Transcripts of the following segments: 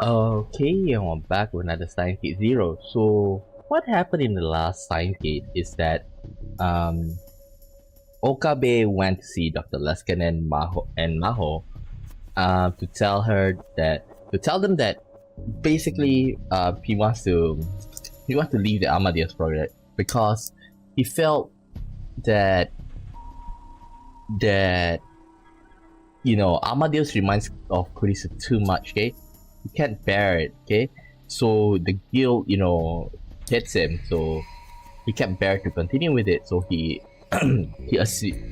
Okay, and we're back with another Steins Gate Zero. So, what happened in the last Steins Gate is that um, Okabe went to see Dr. Luskin and Maho to tell them that basically he wants to leave the Amadeus project because he felt that that Amadeus reminds of Kurisu too much. Okay, he can't bear it. Okay, so the guilt hits him. So he can't bear to continue with it. So he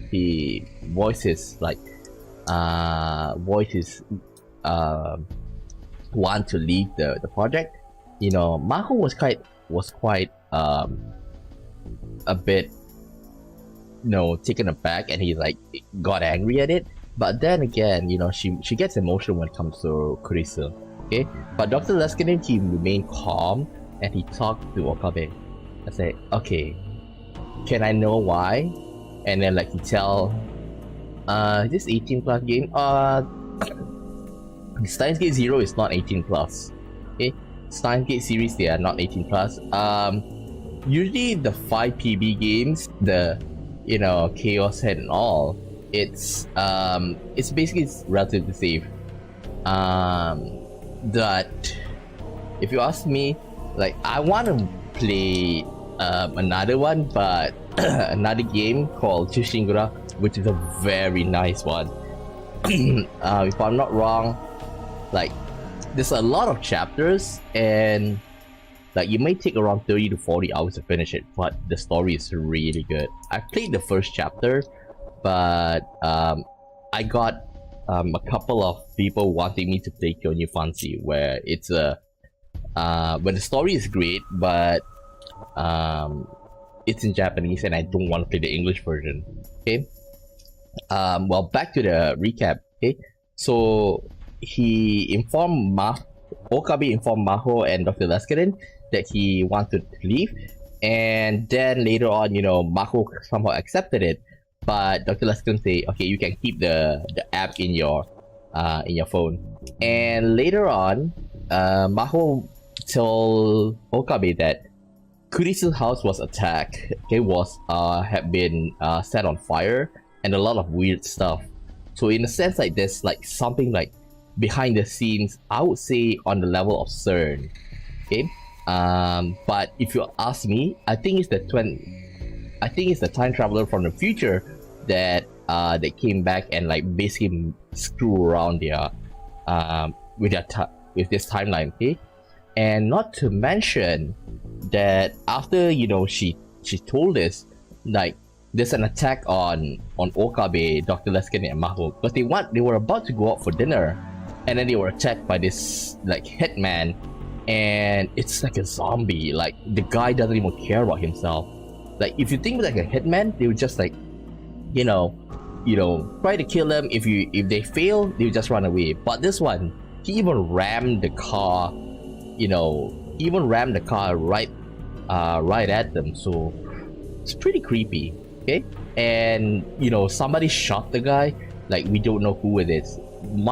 he voices want to leave the project. Maho was quite a bit taken aback, and he got angry at it. But then again, she gets emotional when it comes to Kurisu. Okay, but Dr. Leskinen, he remained calm and he talked to Okabe. I said, okay, can I know why? And then he tell, this 18 plus game. Steins Gate Zero is not 18 plus. Okay, Steins Gate series, they are not 18 plus. Usually the 5 PB games, the Chaos Head and all, it's basically relatively safe. That if you ask me, I want to play another one, but another game called Chushingura, which is a very nice one. If I'm not wrong, there's a lot of chapters, and you may take around 30 to 40 hours to finish it, but the story is really good. I played the first chapter, but I got a couple of people wanting me to play Kyonyu Fancy, where it's where the story is great, but it's in Japanese and I don't want to play the English version. Okay. Well, back to the recap. Okay, so Okabe informed Maho and Dr. Leskinen that he wanted to leave, and then later on, Maho somehow accepted it, but Dr. Leskinen say, okay, you can keep the app in your phone. And later on, Maho told Okabe that Kurisu's house was attacked. Okay, had been set on fire, and a lot of weird stuff. So in a sense, there's something behind the scenes, I would say on the level of CERN. Okay, but if you ask me, I think it's the time traveler from the future that they came back and basically screw around their with this timeline. Okay, and not to mention that after she told us there's an attack on Okabe, Dr. Leskin, and Maho, but they were about to go out for dinner, and then they were attacked by this hitman, and it's like a zombie. The guy doesn't even care about himself. If you think a hitman, they would just try to kill them. If they fail, they would just run away. But this one, he even rammed the car, right at them. So it's pretty creepy. Okay, and somebody shot the guy. We don't know who it is. From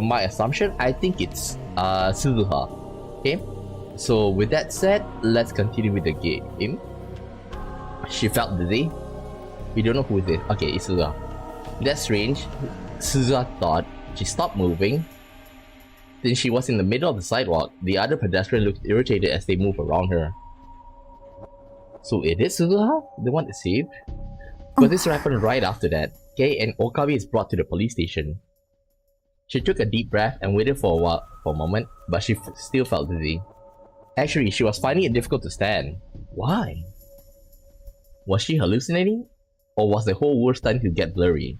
my assumption, I think it's Suzuha. Okay, so with that said, let's continue with the game. She felt dizzy. We don't know who it is. Okay, it's Suzuha. That's strange. Suzuha thought. She stopped moving. Then she was in the middle of the sidewalk. The other pedestrian looked irritated as they moved around her. So it is Suzuha, the one that saved? But this happened right after that. Okay, and Okabe is brought to the police station. She took a deep breath and waited for a moment, but she still felt dizzy. Actually, she was finding it difficult to stand. Why? Was she hallucinating? Or was the whole world starting to get blurry?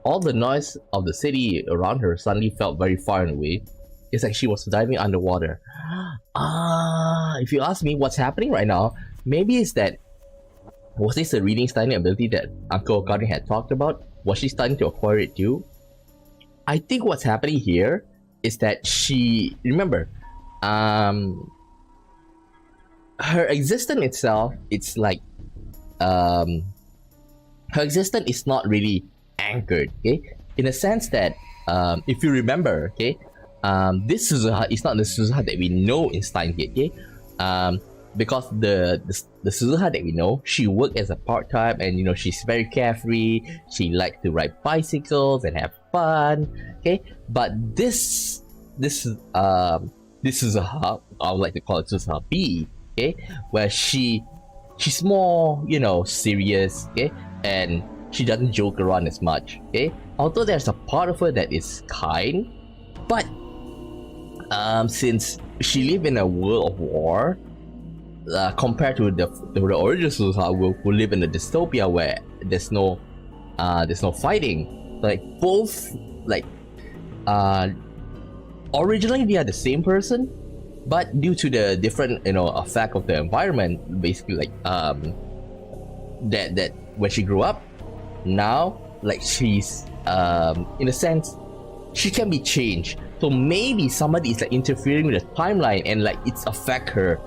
All the noise of the city around her suddenly felt very far away. It's like she was diving underwater. If you ask me what's happening right now, maybe it's that... Was this a reading styling ability that Uncle Okabe had talked about? Was she starting to acquire it too? I think what's happening here is that she... Remember, her existence itself, it's her existence is not really anchored, okay? In a sense that if you remember, okay, this Suzuha is not the Suzuha that we know in Steins Gate, okay? Because the Suzuha that we know, she worked as a part-time, and you know, she's very carefree. She likes to ride bicycles and have fun, okay? But this Suzuha, I would like to call it Suzuha B, okay, where she's more, you know, serious, okay, and she doesn't joke around as much, okay. Although there's a part of her that is kind, but since she lives in a world of war, compared to the original Suzuha who live in a dystopia where there's no fighting, like both, like originally they are the same person, but due to the different, you know, effect of the environment, basically, like that when she grew up, now, like, she's in a sense, she can be changed. So maybe somebody is like interfering with the timeline and like it's affect her,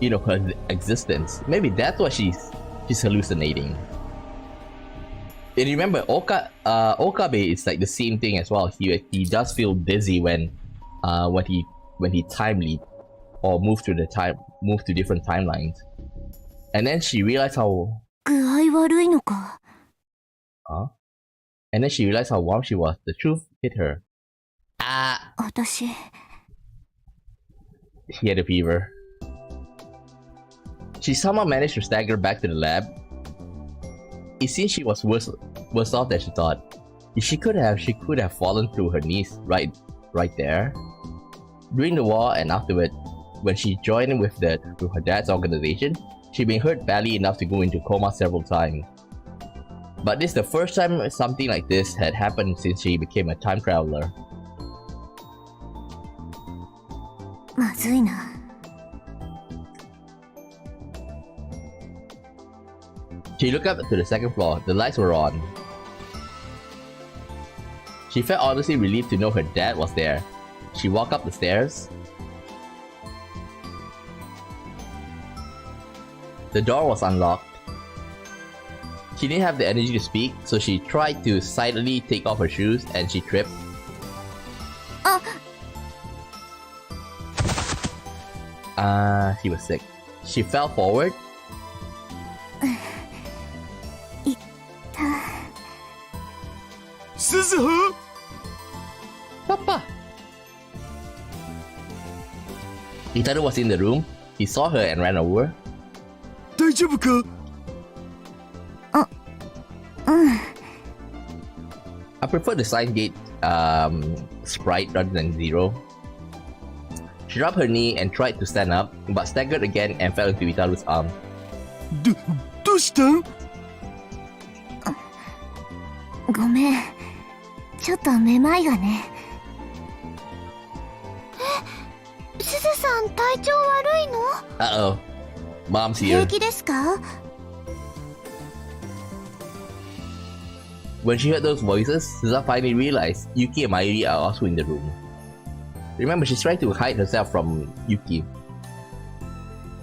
you know, her existence. Maybe that's why she's hallucinating. And remember, Okabe is like the same thing as well. He does feel dizzy when he time leap or move to different timelines. And then she realized how and then she realized how warm she was. The truth hit her. She had a fever. She somehow managed to stagger back to the lab. It seems she was worse off than she thought. She could have fallen through her knees right there. During the war and afterward, when she joined with her dad's organization, she'd been hurt badly enough to go into coma several times. But this is the first time something like this had happened since she became a time traveler. She looked up to the second floor. The lights were on. She felt honestly relieved to know her dad was there. She walked up the stairs. The door was unlocked. She didn't have the energy to speak, so she tried to silently take off her shoes and she tripped. She was sick. She fell forward. Suzuha! Papa! Itaru was in the room. He saw her and ran over. 大丈夫か? I prefer the Steins Gate sprite rather than Zero. She dropped her knee and tried to stand up, but staggered again and fell into Itaru's arm. どうしたん? ごめん、ちょっとめまいがね。すずさん、体調悪いの? Uh-oh. Mom's here. 平気ですか? When she heard those voices, Suzuha finally realized Yuki and Mayuri are also in the room. Remember, she's trying to hide herself from Yuki.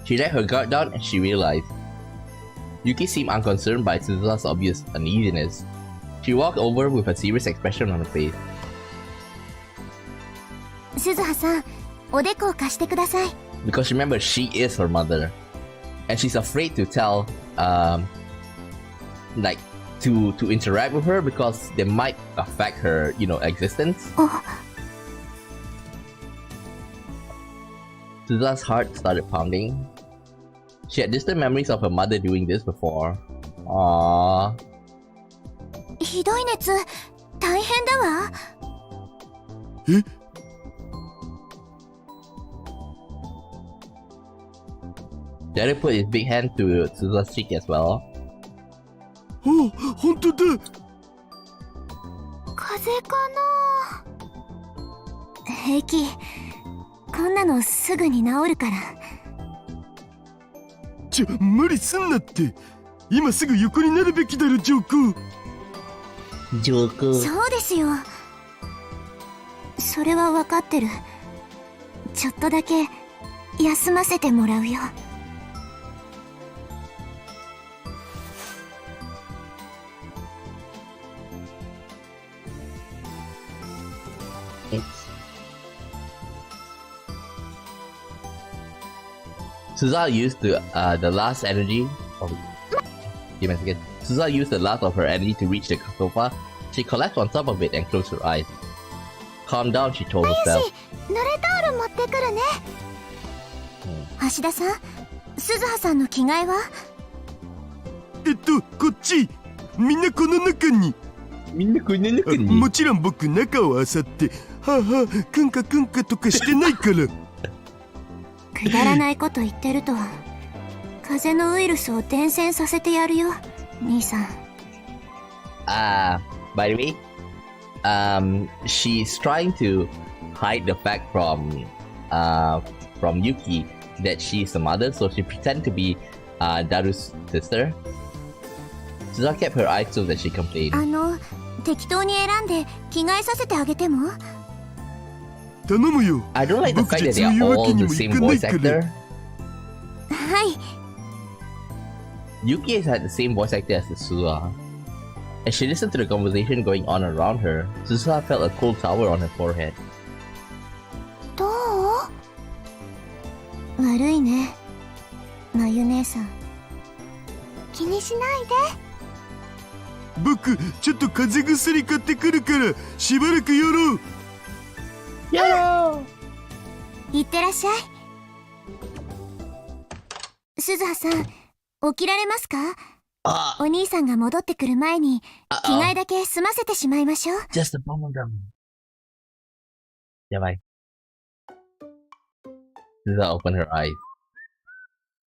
She let her guard down and she realized. Yuki seemed unconcerned by Suzuha's obvious uneasiness. She walked over with a serious expression on her face. すずはさん、おでこを貸してください。 Because remember, she is her mother. And she's afraid to tell, like, to interact with her because they might affect her, you know, existence. Suzuha's heart started pounding. She had distant memories of her mother doing this before. Aww. ひどい熱、大変だわ。え? Jerry put his big hand to Suzuha's cheek as well. お、本当だ。風邪かな。平気。こんなのすぐに治るから。無理すんなって。今すぐ横になるべきだろ、ジョーク。そうですよ。それは分かってる。ちょっとだけ休ませてもらうよ。Suzuha used the last energy. Oh, give me a second. Suzuha used the last of her energy to reach the sofa. She collapsed on top of it and closed her eyes. Calm down, she told herself. 濡れタオル持ってくるね。橋田さん、鈴葉さんの着替えは？こっち。みんなこの中に。もちろん僕中を漁ってはあはあくんかとかしてないから。くだらないこと言ってると風邪のウイルスを伝染させてやるよ、兄さん。By the way, she's trying to hide the fact from Yuki that she's the mother, so she pretended to be Daru's sister. Suzuha kept her eyes closed as she complained. 適当に選んで着替えさせてあげても？頼むよ。 I don't like the fact that they are all the same voice actor. はい。 Yuki has had the same voice actor as Suzuha. As she listened to the conversation going on around her, Suzuha felt a cold shower on her forehead. どう？悪いね、まゆ姉さん。気にしないで。僕ちょっと風邪薬買ってくるからしばらくやろう。いってらっしゃい。鈴葉さん、起きられますか？お兄さんが戻ってくる前に着替えだけ済ませてしまいましょう。Just a moment. やばい。Suzuha opened her eyes.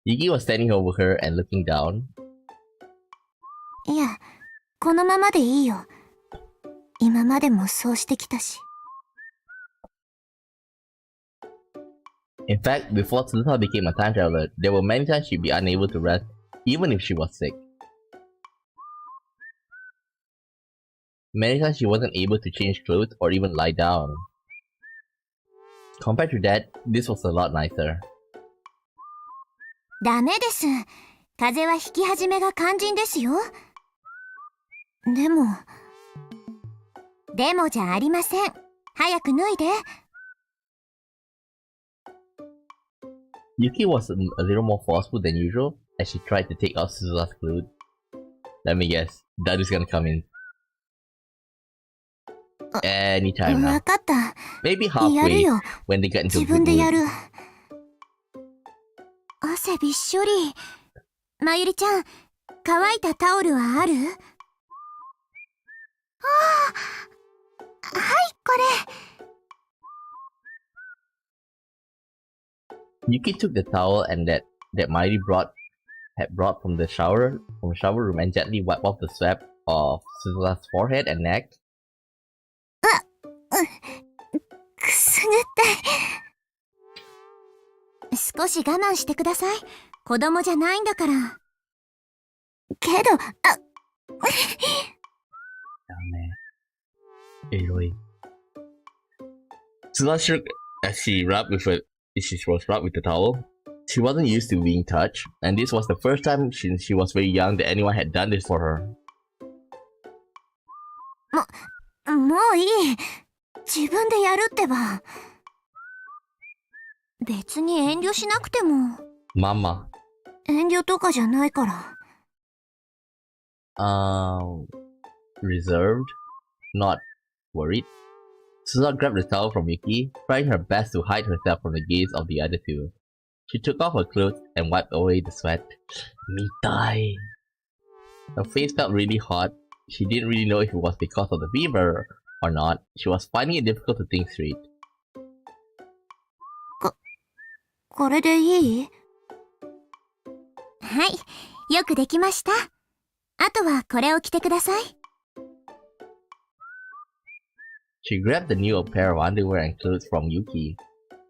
Yuki was standing over her and looking down. いや、このままでいいよ。今までもそうしてきたし。In fact, before Suzuha became a time traveler, there were many times she'd be unable to rest, even if she was sick. Many times she wasn't able to change clothes or even lie down. Compared to that, this was a lot nicer. ダメです。風邪はひき始めが肝心ですよ。でもじゃありません。早く脱いで。Yuki was a little more forceful than usual as she tried to take off Suzuha's clothes. Let me guess, Daru's gonna come in. Anytime now. わかった。 Maybe やる halfway よ。 when they get into 自 a 分 good でや mood. る。汗びっしょり。まゆりちゃん、乾いたタオルはある？はい、これ。Yuki took the towel and that Mayuri had brought from the shower room and gently wiped off the sweat of Suzuha's forehead and neck. くすぐったい。少し我慢してください。子供じゃないんだから。けど、Eroy. Suzuha shook as she was rubbed with the towel. She wasn't used to being touched, and this was the first time since she was very young that anyone had done this for her. もういい。自分でやるってば。別に遠慮しなくても。Mama. 遠慮とかじゃないから。Reserved? Not worried? Suzuha grabbed the towel from Yuki, trying her best to hide herself from the gaze of the other two. She took off her clothes and wiped away the sweat. Mitai! Her face felt really hot. She didn't really know if it was because of the fever or not. She was finding it difficult to think straight. これでいい？はい、よくできました。あとはこれを着てください。She grabbed the new pair of underwear and clothes from Yuki.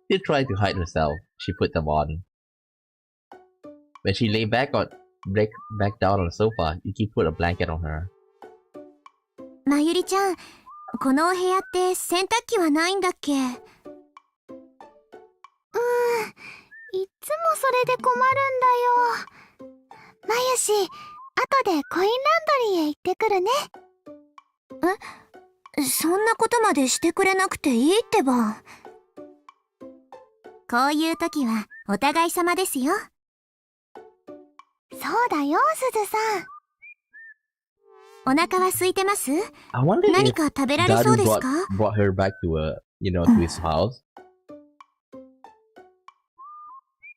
Still trying to hide herself, she put them on. When she lay back down on the sofa, Yuki put a blanket on her. まゆりちゃん、このお部屋って洗濯機はないんだっけ？いつもそれで困るんだよ。まゆし、後でコインランドリーへ行ってくるね。そんなことまでしてくれなくていいってば。こういう時はお互い様ですよ。そうだよ、すずさん。お腹は空いてます？ I wonder 何 if か食べられそう Daru ですか？ brought her back to to his house.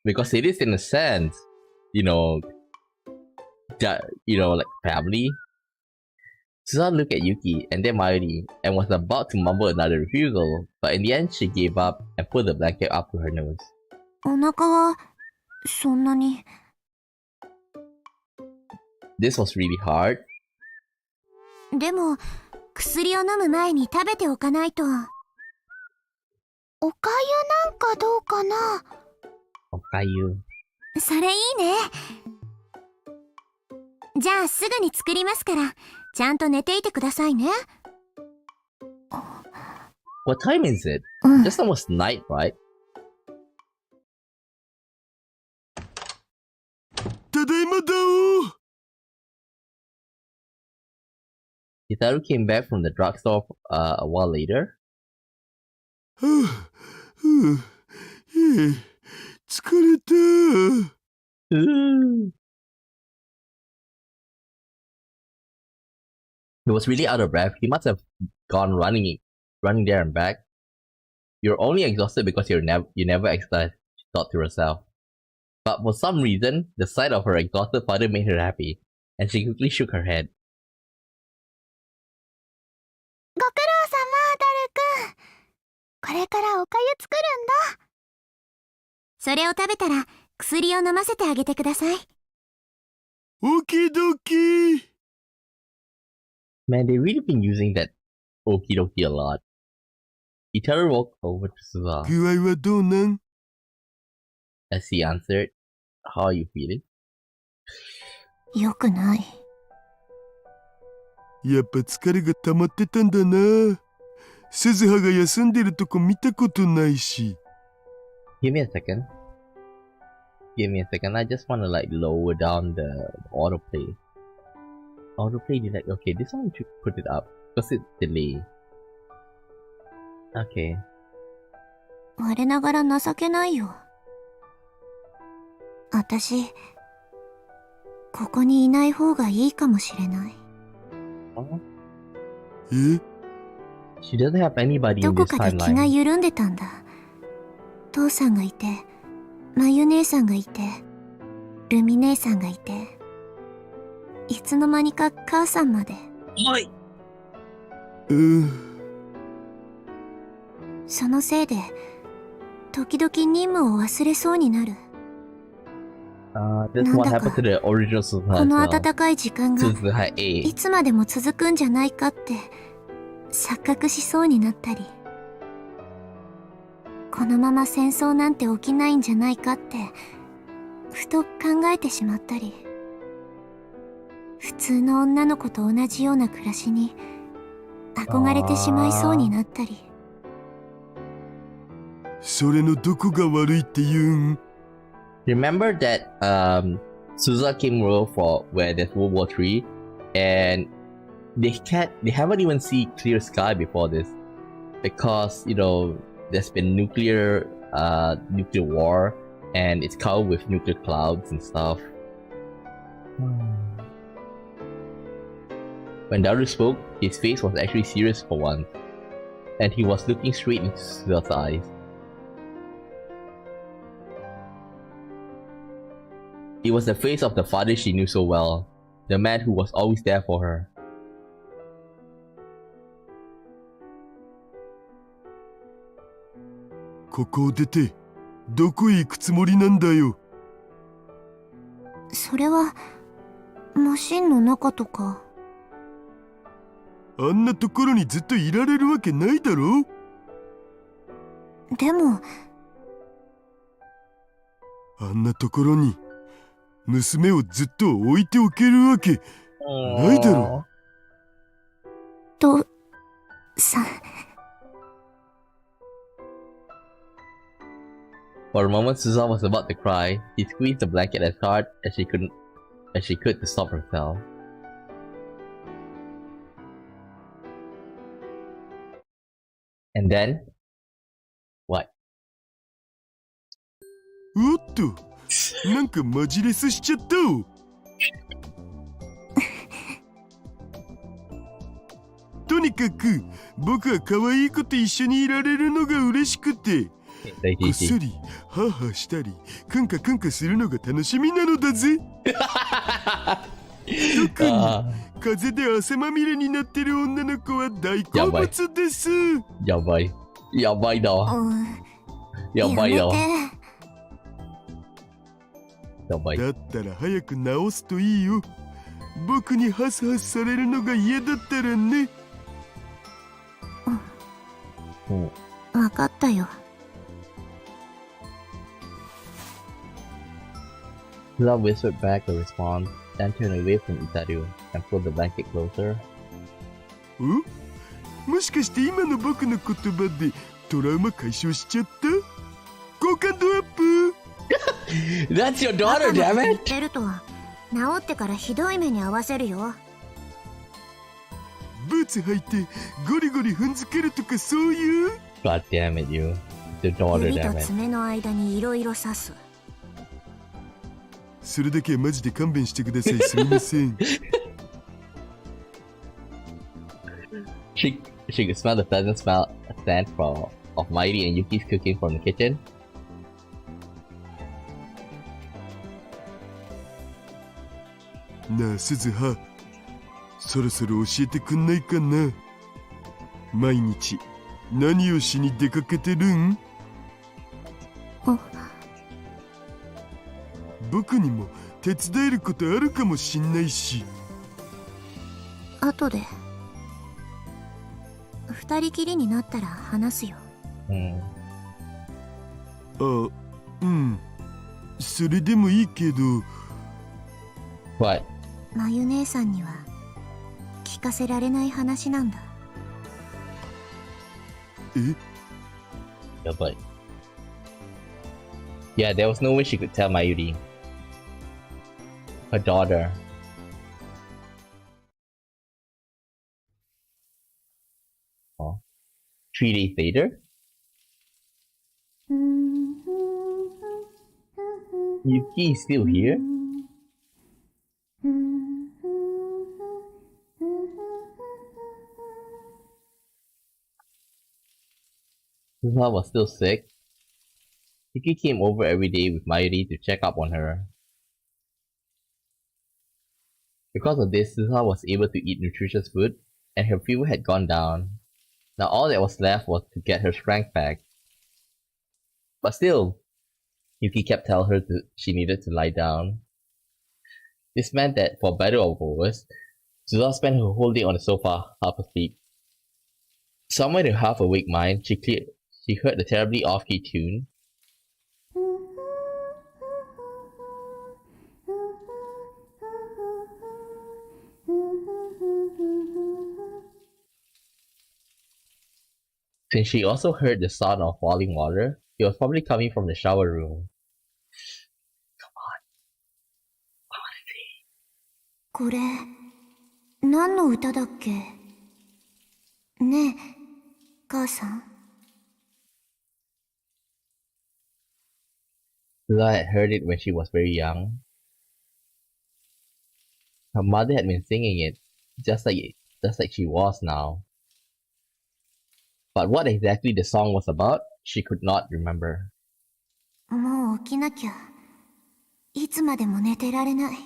Because it is in a sense, you know, like family. Suzuha looked at Yuki and then Mayuri and was about to mumble another refusal, but in the end she gave up and put the blanket up to her nose. お腹はそんなに。This was really hard. でも薬を飲む前に食べておかないと。おかゆなんかどうかな。Okayu. それいいね。じゃあすぐに作りますから、ちゃんと寝ていてくださいね。What time is it? Just almost night, right? ただいまだお。Hitaru came back from the drugstore a while later. 疲れた。He was really out of breath. He must have gone running there and back. You're only exhausted because you never exercise, she thought to herself. But for some reason, the sight of her exhausted father made her happy, and she quickly shook her head. ご苦労様、ダルくん。これからおかゆ作るんだ。それを食べたら薬を飲ませてあげてください。オキドキ。Man, they've really been using that okie dokie a lot. Itaru walked over to Suzuha 具合はどうなん？ as he answered, "How are you feeling?" よくない。やっぱ疲れが溜まってたんだな。鈴葉が休んでるとこ見たことないし。Give me a second. I just want to like lower down the autoplay. Autoplay delay. Okay, this one we should put it up because it's delay. Okay. 我ながら情けないよ。私、ここにいない方がいいかもしれない。え？ She doesn't have anybody ど in こ this かで気が timeline. 緩んでたんだ。父さんがいて、まゆ姉さんがいて、ルミ姉さんがいて、いつの間にか母さんまで。そのせいで、時々任務を忘れそうになる。This is what happened to the original Suzuha こ as の well. 温かい時間が Suzuha い A. つまでも続くんじゃないかって錯覚しそうになったり、このまま戦争なんて起きないんじゃないかってふと考えてしまったり、普通の女の子と同じような暮らしに憧れてしまいそうになったり。それのどこが悪いって言うん？ Remember that Suzuha came rule for where there's World War III, and they haven't even seen clear sky before this, because there's been nuclear war, and it's covered with nuclear clouds and stuff. When Daru spoke, his face was actually serious for once, and he was looking straight into Suzuha's eyes. It was the face of the father she knew so well, the man who was always there for her. ここを出てどこへ行くつもりなんだよ。それはマシンの中とか。あんなところにずっといられるわけないだろ。でもあんなところに娘をずっと置いておけるわけないだろ。父さん。For a moment, Suzuha was about to cry. He squeezed the blanket as hard as she could to stop herself. And then, what? おっと、なんかマジレスしちゃった。とにかく僕は可愛い子と一緒にいられるのが嬉しくて、こっそりハーハーしたりクンカクンカするのが楽しみなのだぜ。特に風で汗まみれになってる女の子は大好物です。やばい。やばいだわ。やばいだわ。やばい。だったら早く直すといいよ。僕にハスハスされるのが嫌だったらね。わかったよ。Suzuha whispered back a response, then turned away from Itaru and pulled the blanket closer. もしかして今の僕の言葉でトラウマ解消しちゃった？好感度アップ。That's your daughter, damn it! 言ってると治ってからひどい目に遭わせるよ。ブーツ履いてゴリゴリ踏んづけるとかそういう。God damn it, you. Your daughter, 指と damn it. 爪の間にいろいろ刺す。それだけはマジで勘弁してください。すみません。She could smell the pleasant scent of Mighty and Yuki's cooking from the kitchen. なあ、鈴葉。そろそろ教えてくんないかな。毎日何をしに出かけてるん？僕にも手伝えることあるかもしんないし。後で二人きりになったら話すよ。あ、うん。それでもいいけど。What? まゆ姉さんには聞かせられない話なんだ。Yeah, but yeah, there was no way she could tell Mayuri. Her daughter. Oh. 3 days later? Yuki is still here? Suzuha was still sick. Yuki came over every day with Mayuri to check up on her. Because of this, Suzuha was able to eat nutritious food, and her fever had gone down. Now all that was left was to get her strength back. But still, Yuki kept telling her she needed to lie down. This meant that, for better or worse, Suzuha spent her whole day on the sofa, half asleep. Somewhere in her half-awake mind, she heard the terribly off-key tune. Since she also heard the sound of falling water, it was probably coming from the shower room. Come on. I wanna see. これ何の歌だっけ？ねえ、母さん。Suzuha had heard it when she was very young. Her mother had been singing it, just like she was now. But what exactly the song was about, she could not remember. もう起きなきゃ。いつまでも寝てられない。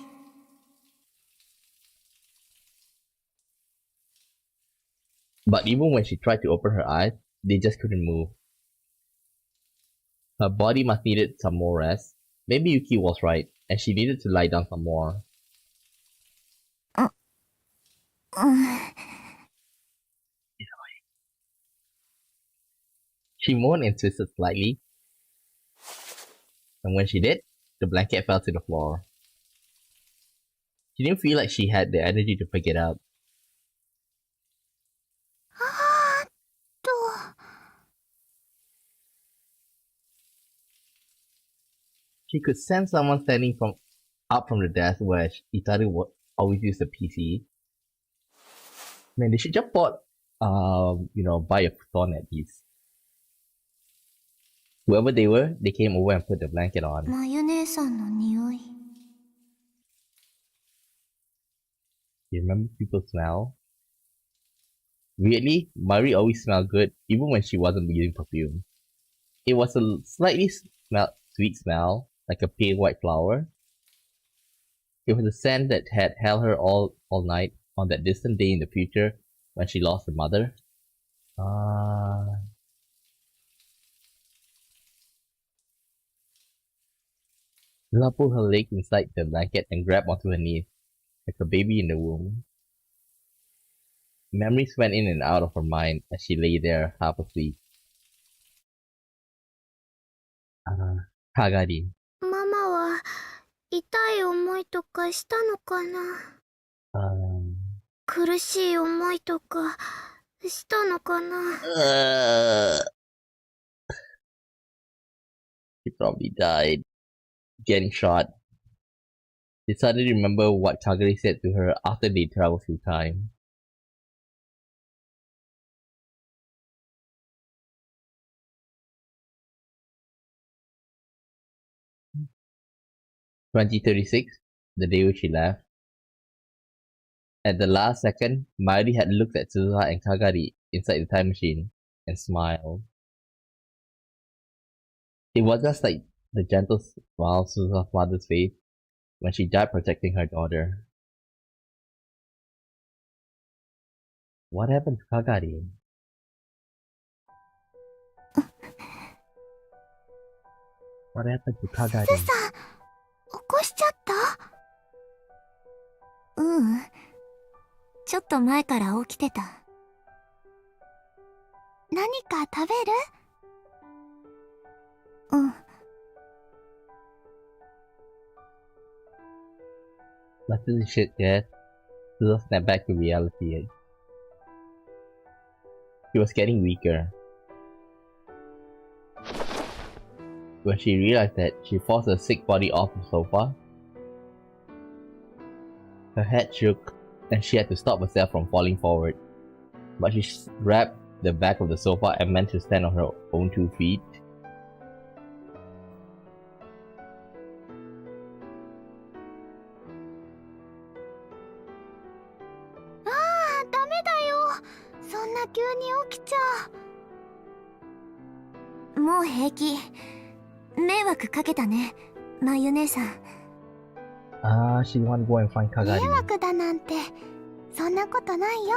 But even when she tried to open her eyes, they just couldn't move. Her body must needed some more rest. Maybe Yuki was right, and she needed to lie down some more. She moaned and twisted slightly, and when she did, the blanket fell to the floor. She didn't feel like she had the energy to pick it up. She could sense someone standing up from the desk where Itaru would always use the PC. Man, they should just buy a futon at least. Whoever they were, they came over and put the blanket on. まゆ姉さんの匂い。You remember people's smell? Weirdly, Marie always smelled good, even when she wasn't using perfume. It was a slightly sweet smell, like a pale white flower. It was a scent that had held her all night on that distant day in the future when she lost her mother. Lila pulled her leg inside the blanket and grabbed onto her knees, like a baby in the womb. Memories went in and out of her mind as she lay there, half asleep. Kagari. ママは痛い思いとかしたのかな。苦しい思いとかしたのかな。She probably died. Getting shot. She suddenly remembered what Kagari said to her after they traveled through time. "2036, the day which she left. At the last second, Mairi had looked at Suzuha and Kagari inside the time machine and smiled. It was just like the gentle smile on Suzuha's mother's face when she died protecting her daughter. What happened to Kagari? What happened to Kagari? すさん、起こしちゃった？ううん。ちょっと前から起きてた。何か食べる？うん。After the shit death, Suzuha snapped back to reality. She was getting weaker. When she realized that, she forced her sick body off the sofa. Her head shook, and she had to stop herself from falling forward. But she grabbed the back of the sofa and managed to stand on her own 2 feet. Ah, ダメだよ。そんな急に起きちゃう。もう平気。迷惑かけたね、まゆ姉さん。She didn't want to go and find Kagari. 迷惑だなんて、そんなことないよ。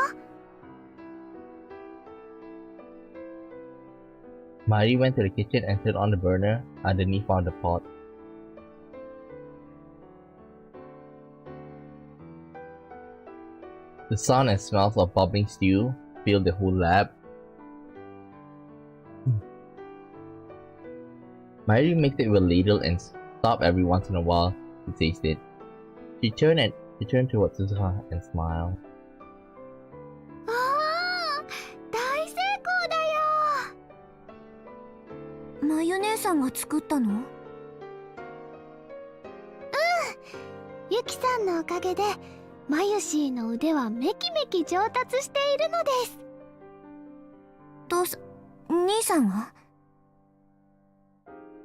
Mari went to the kitchen and turned on the burner. Underneath found the pot. The sound and smells of bubbling stew filled the whole lab. Mary mixed it with a ladle and stopped every once in a while to taste it. She turned towards Suzuha and smiled. 大成功だよ。まゆ姉さんが作ったの？うん。ゆきさんのおかげで、まゆしーの腕はめきめき上達しているのです。兄さんは？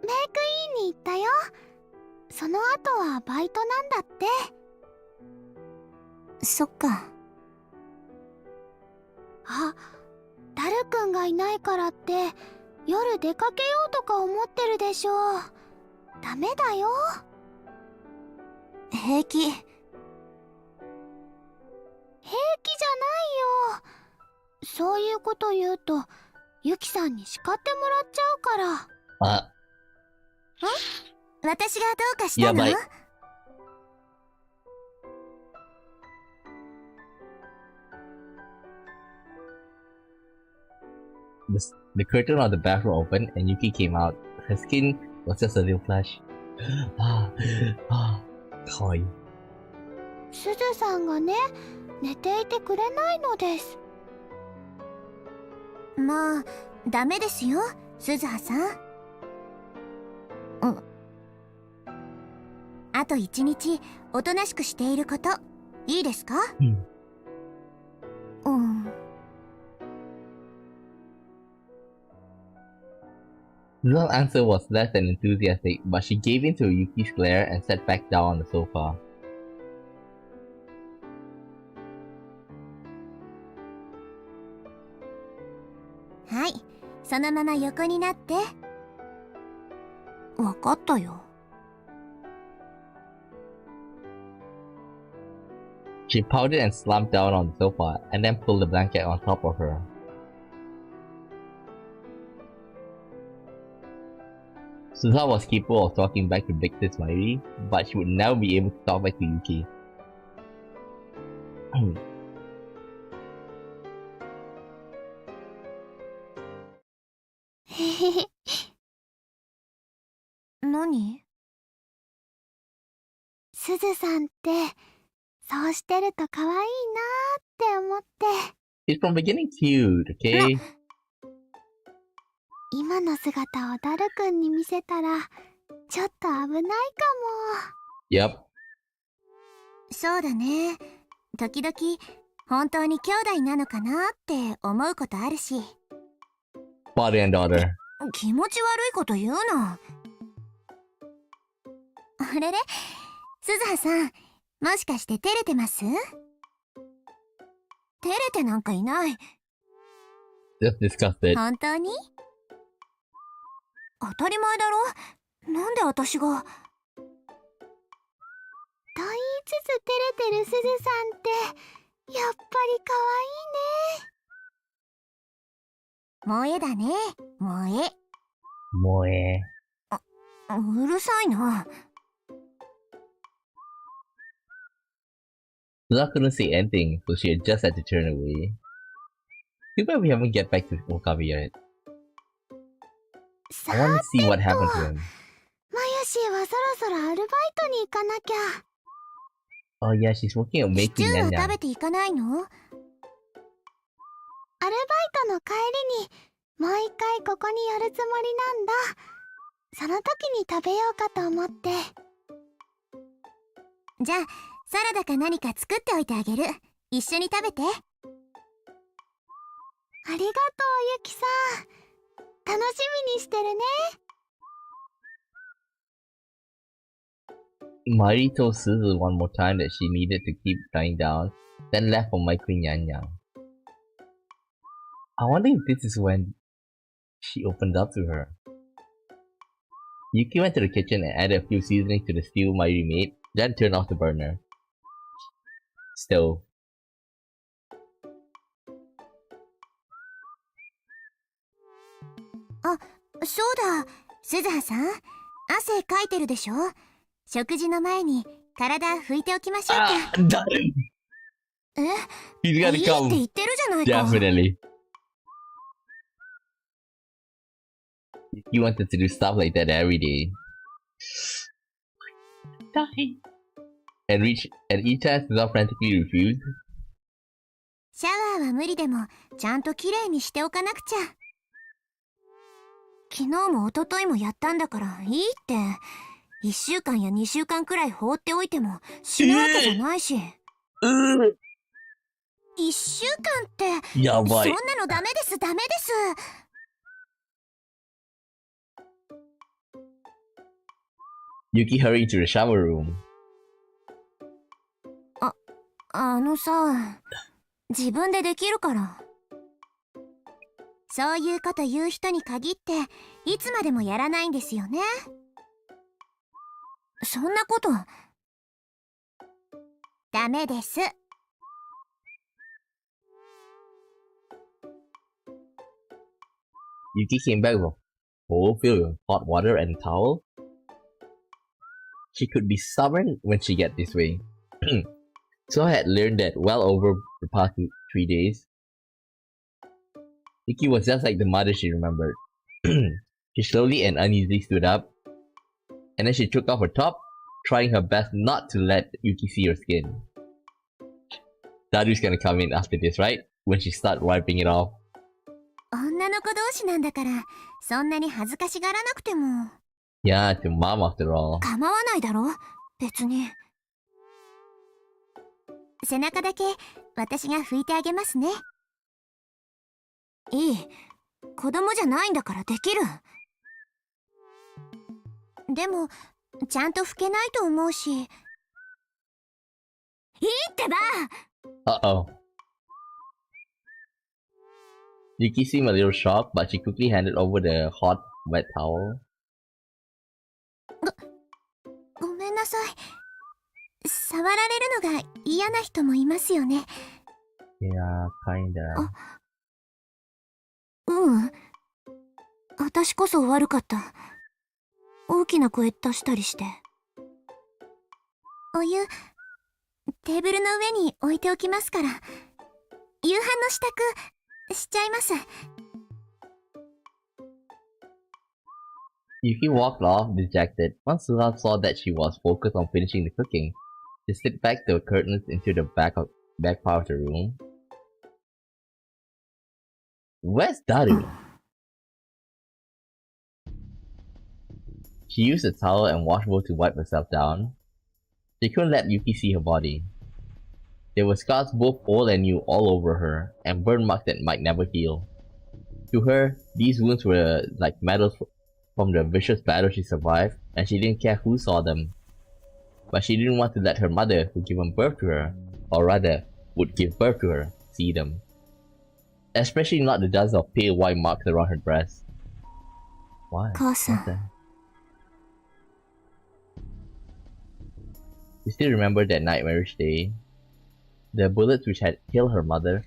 メイクインに行ったよ。その後はバイトなんだって。そっか。あ、ダルくんがいないからって夜出かけようとか思ってるでしょ。ダメだよ。平気。平気じゃないよ。そういうこと言うとユキさんに叱ってもらっちゃうから。私がどうかしたの？The curtain of the bathroom opened and Yuki came out. Her skin was just a little flush. かわいい。すずさんがね、寝ていてくれないのです。まあ、ダメですよ、すずはさん。あと1日おとなしくしていることいいですか？うん。 Mary Suzuha's answer was less than enthusiastic, but she gave in to Yuki's glare and sat back down on the sofa. Hai, そのまま横になって。わかったよ。She pouted and slumped down on the sofa, and then pulled the blanket on top of her. Suzuha was capable of talking back to Big Sis Mairi, but she would never be able to talk back to Yuki. 何？すずさんってそうしてると可愛いなーって思って。She's from beginning cute, okay? 今の姿をダルくんに見せたらちょっと危ないかも。Yep. そうだね。時々本当に兄弟なのかなって思うことあるし。Father and daughter. 気持ち悪いこと言うな。あれれ、鈴葉さん、もしかして照れてます？照れてなんかいない。Just disgusted. 本当に？当たり前だろ。なんで私が。と言いつつ照れてるすずさんってやっぱり可愛いね。萌えだね、萌え。萌え。うるさいな。Suzuha couldn't say anything, so she had just had to turn away. Too bad we haven't get back to Okabe yet. I want to see what happened to him. マユシーはそろそろアルバイトに行かなきゃ。Oh yeah, she's working at シチ making ュー nanya. 食べていかないの？アルバイトの帰りにもう一回ここに寄るつもりなんだ。その時に食べようかと思って。じゃあサラダか何か作っておいてあげる。一緒に食べて。ありがとうユキさん。楽しみにしてるね。Mairi told Suzu one more time that she needed to keep lying down, then left for Maikui Nyanyang. I wonder if this is when she opened up to her. Yuki went to the kitchen and added a few seasonings to the stew Mairi made, then turned off the burner. Stove. Ah, そうだ、鈴葉さん、汗かいてるでしょ。食事の前に体拭いておきましょうか。え、He's gotta いいって言 come. ってるじゃないか。Definitely. He wanted to do stuff like that every day. Die. And each time Suzuha frantically refused. シャワーは無理でもちゃんときれいにしておかなくちゃ。昨日も一昨日もやったんだからいいって。1週間や2週間くらい放っておいても死ぬわけじゃないし。1週間ってやばい。そんなのダメですダメです。Yuki hurried to the shower room. あのさ、自分でできるから。そういうこと言う人に限っていつまでもやらないんですよね。そんなことダメです。Yuki came back with a bowl filled with hot water and a towel. She could be stubborn when she get this way. So I had learned that well over the past 3 days. Yuki was just like the mother she remembered. She slowly and uneasily stood up, and then she took off her top, trying her best not to let Yuki see her skin. Daru's gonna come in after this, right? When she starts wiping it off. 女の子同士なんだからそんなに恥ずかしがらなくても。Yeah, it's your mom after all. 構わないだろ別に。背中だけ私が拭いてあげますね。いい、子供じゃないんだからできる。でもちゃんと拭けないと思うし。いいってば。 Uh-oh. Yuki seemed a little shocked, but she quickly handed over the hot, wet towel. ごめんなさい。触られるのが嫌な人もいますよね。Yeah, kinda. うん。私こそ悪かった。大きな声出したりして。お湯、テーブルの上に置いておきますから。夕飯の支度しちゃいます。Yuki walked off, dejected. Once Suzuha saw that she was focused on finishing the cooking, she slid back the curtains into the back part of the room. Where's Daru? She used a towel and washbowl to wipe herself down. She couldn't let Yuki see her body. There were scars both old and new all over her, and burn marks that might never heal. To her, these wounds were like medals from the vicious battle she survived, and she didn't care who saw them. But she didn't want to let her mother, who gave birth to her, or rather, would give birth to her, see them. Especially not the dozens of pale white marks around her breast. Why? What's that? She still remembered that nightmarish day. The bullets which had killed her mother,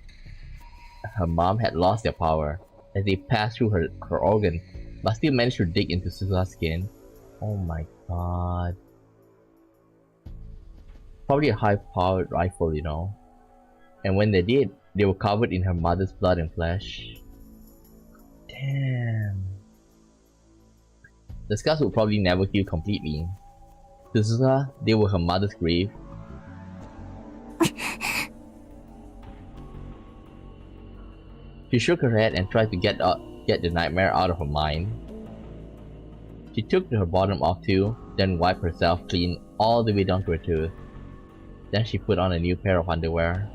her mom had lost their power as they passed through her organs, but still managed to dig into Suzuha's skin. Oh my god. Probably a high-powered rifle, you know. And when they did, they were covered in her mother's blood and flesh. Damn. The scars would probably never heal completely. To Suzuha, they were her mother's grave. She shook her head and tried to get the nightmare out of her mind. She took her bottom off too, then wiped herself clean all the way down to her tooth. Then she put on a new pair of underwear.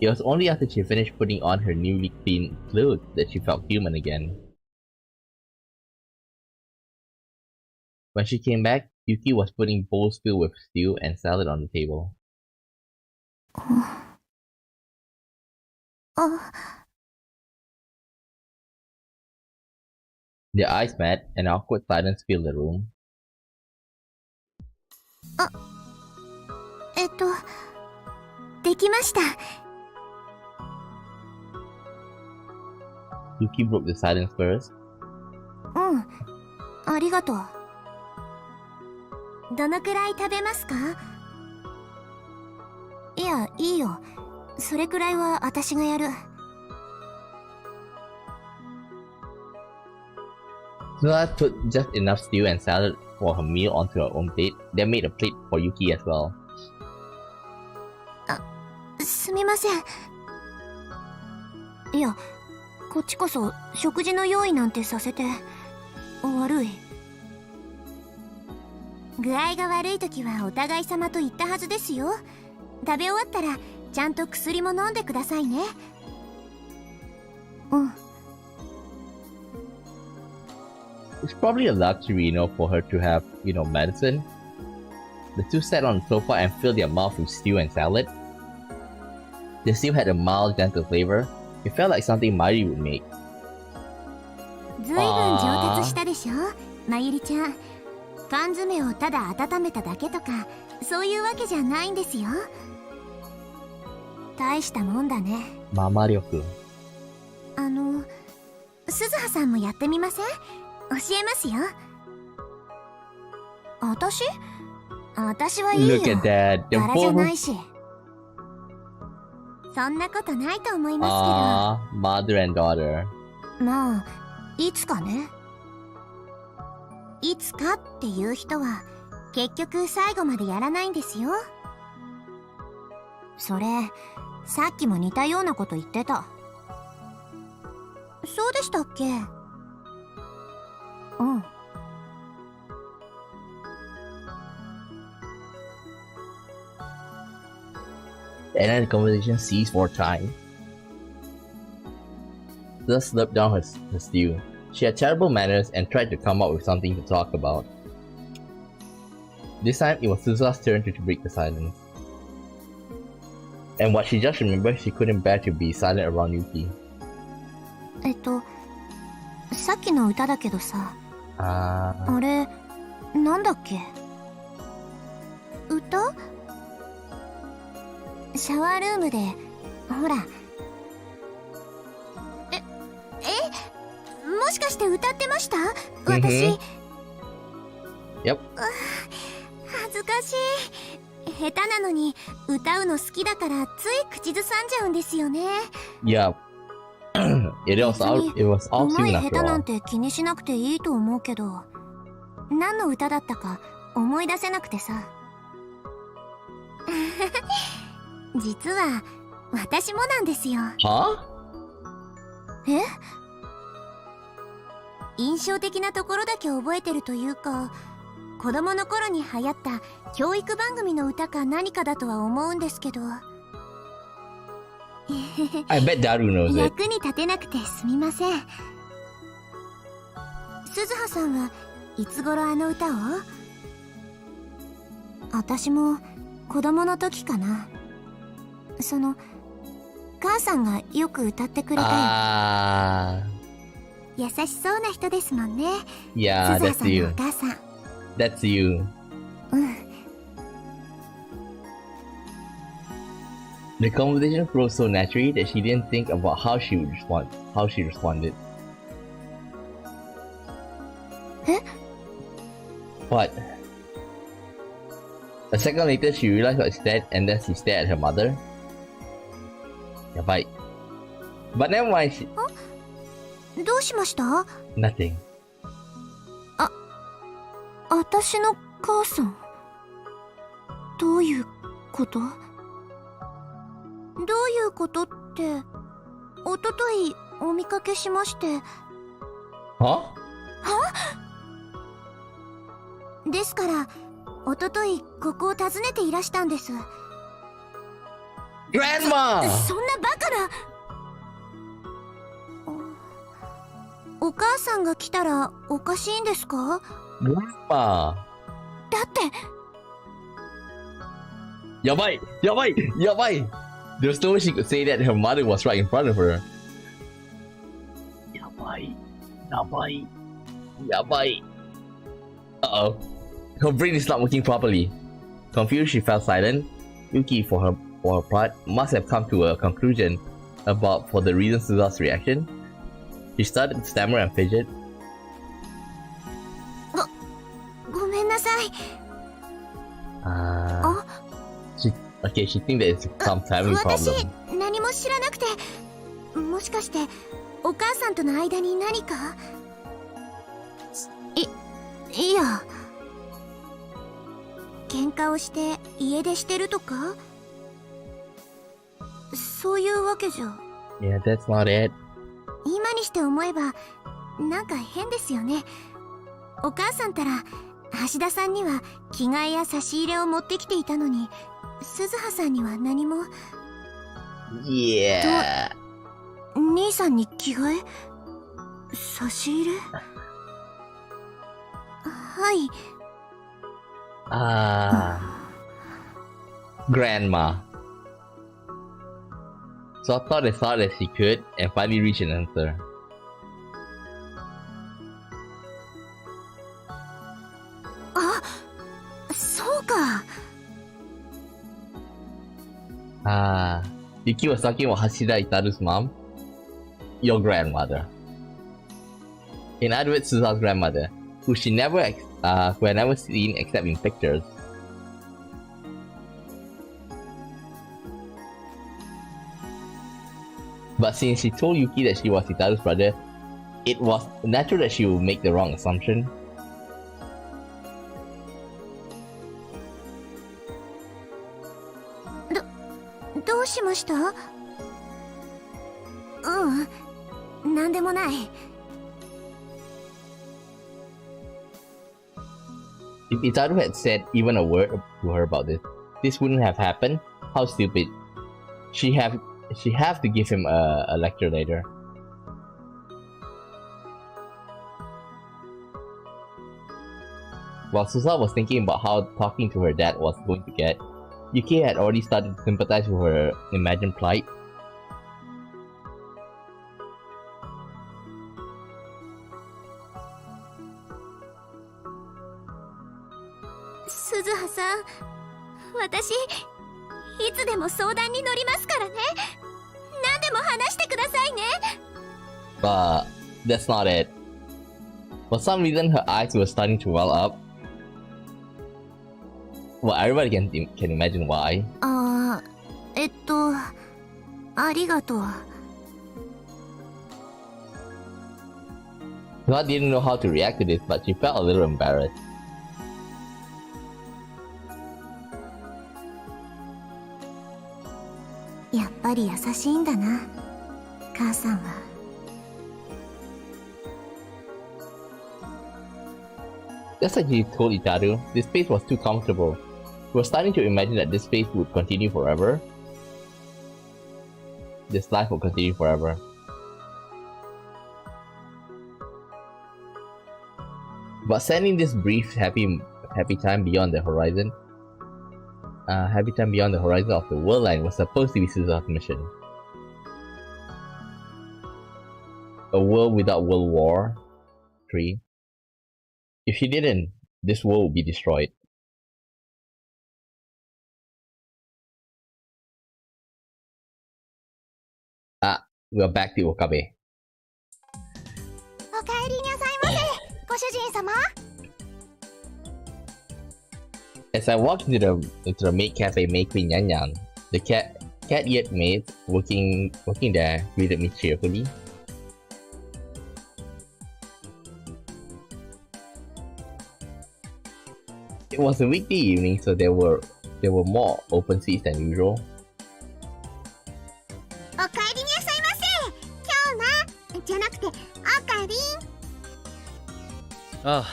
It was only after she finished putting on her newly clean clothes that she felt human again. When she came back, Yuki was putting bowls filled with stew and salad on the table. Their eyes met, and awkward silence filled the room. できました。Yuki broke the silence first. ありがとう。どのくらい食べますか？いや、いいよ。それくらいは私がやる。Suzuha put just enough stew and salad for her meal onto her own plate, then made a plate for Yuki as well. すみません。いや、こっちこそ食事の用意なんてさせて悪い。具合が悪い時はお互い様と言ったはずですよ。食べ終わったらちゃんと薬も飲んでくださいね。It's probably a luxury, you know, for her to have, you know, medicine. The two sat on the sofa and filled their mouth with stew and salad. The stew had a mild, gentle flavor. It felt like something Mari would make. ずいぶん上達したでしょ、まゆりちゃん。缶詰をただ温めただけとか、そういうわけじゃないんですよ。大したもんだね。ママ力。鈴葉さんもやってみません？教えますよ。私はいいよ。Look at that. 柄じゃないし。そんなことないと思いますけど。Mother and daughter. まあ、いつかね。いつかっていう人は結局最後までやらないんですよ。それ、さっきも似たようなこと言ってた。そうでしたっけ？And then the conversation ceased for a time. Suzuha slurped down her stew. She had terrible manners and tried to come up with something to talk about. This time, it was Suzuha's turn to break the silence. And what she just remembered, she couldn't bear to be silent around Yuki. さっきの歌だけどさ、あれ、なんだっけ？歌？シャワールームで、ほら。もしかして歌ってました？私。Yep. 恥ずかしい。下手なのに歌うの好きだからつい口ずさんじゃうんですよね。Yep. It was all soon 下 after 手なん all. て気にしなくていいと思うけど、何の歌だったか思い出せなくてさ。実は私もなんですよ。Huh? え？印象的なところだけ覚えてるというか、子供の頃に流行った教育番組の歌か何かだとは思うんですけど。I bet Daru knows it. 役に立てなくてすみません。鈴葉さんはいつ頃あの歌を？私も子供の時かな。母さんがよく歌ってくれたよ。優しそうな人ですもんね。Yeah, 鈴葉 that's さんの you. お母さん。That's you. うん。The conversation flowed so naturally that she didn't think about how she responded. Eh? What? A second later, she realized what she said, and then she stared at her mother. Yeah, bite. But never mind. どうしました？ Nothing. 私の母さん？どういうこと？どういうことって、おとといお見かけしまして。Huh? ですから、おとといここを訪ねていらしたんです。Grandma! そんなバカな。お母さんが来たらおかしいんですか？ Grandma! だって。やばい! There's no way she could say that her mother was right in front of her. やばい. Uh-oh. Her brain is not working properly. Confused, she fell silent. Yuki, for her part, must have come to a conclusion for the reason Suzuha's reaction. She started to stammer and fidget. ごめんなさい。she thinks that it's some family 私 problem. 何も知らなくて、もしかしてお母さんとの間に何か？いや、喧嘩をして家出してるとか？そういうわけじゃ。Yeah, that's not it. 今にして思えばなんか変ですよね。お母さんたら橋田さんには着替えや差し入れを持ってきていたのに、鈴葉さんには何も。Yeah. 兄さんに着替え？差し入れ？はい。Grandma. So I thought as hard as she could and finally reached an answer. Yuki was talking about Hashida Itaru's mom, your grandmother. In other words, Suzuha's grandmother, who had never seen except in pictures. But since she told Yuki that she was Itaru's brother, it was natural that she would make the wrong assumption. What happened? なんでもない。If Itaru had said even a word to her about this wouldn't have happened. How stupid. She have to give him a lecture later. While Suzuha was thinking about how talking to her dad was going to get, Yuki had already started to sympathize with her imagined plight. Suzuha-san, 私、いつでも相談に乗りますからね。何でも話してくださいね。But that's not it. For some reason, her eyes were starting to well up. Well, everybody can imagine why. ありがとう。Suzuha didn't know how to react to this, but she felt a little embarrassed.やっぱり優しいんだな、母さんは。Just like he told Itaru, this space was too comfortable. We were starting to imagine that this space would continue forever. This life would continue forever. But sending this brief happy time beyond the horizon, of the Worldline was supposed to be Suzuha's mission. A world without World War 3. If she didn't, this world would be destroyed. We are back to Okabe. おかえりなさいませ、ご主人様。As I walked into the maid cafe made by Nyan Nyan, the cat-eared maids working there greeted me cheerfully. It was a weekday evening, so there were more open seats than usual. おかえりなさいませ。今日な、じゃなくて、おかりん。ああ。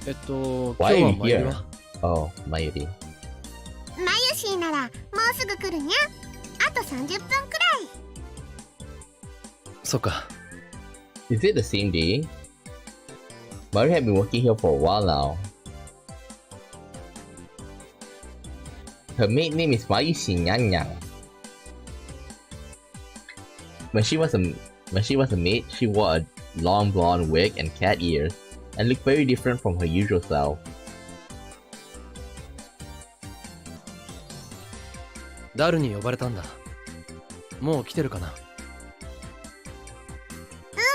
Why are you 今日は here? Oh, Mayuri. マユシーならもうすぐ来るにゃ。あと30分くらい。そっか。Is it the same day? Mayuri had been working here for a while now. Her maid name is Mayushi Nyan Nyan. When she was a maid, she wore a long blonde wig and cat ears, and looked very different from her usual self. ダルに呼ばれたんだ。もう来てるかな。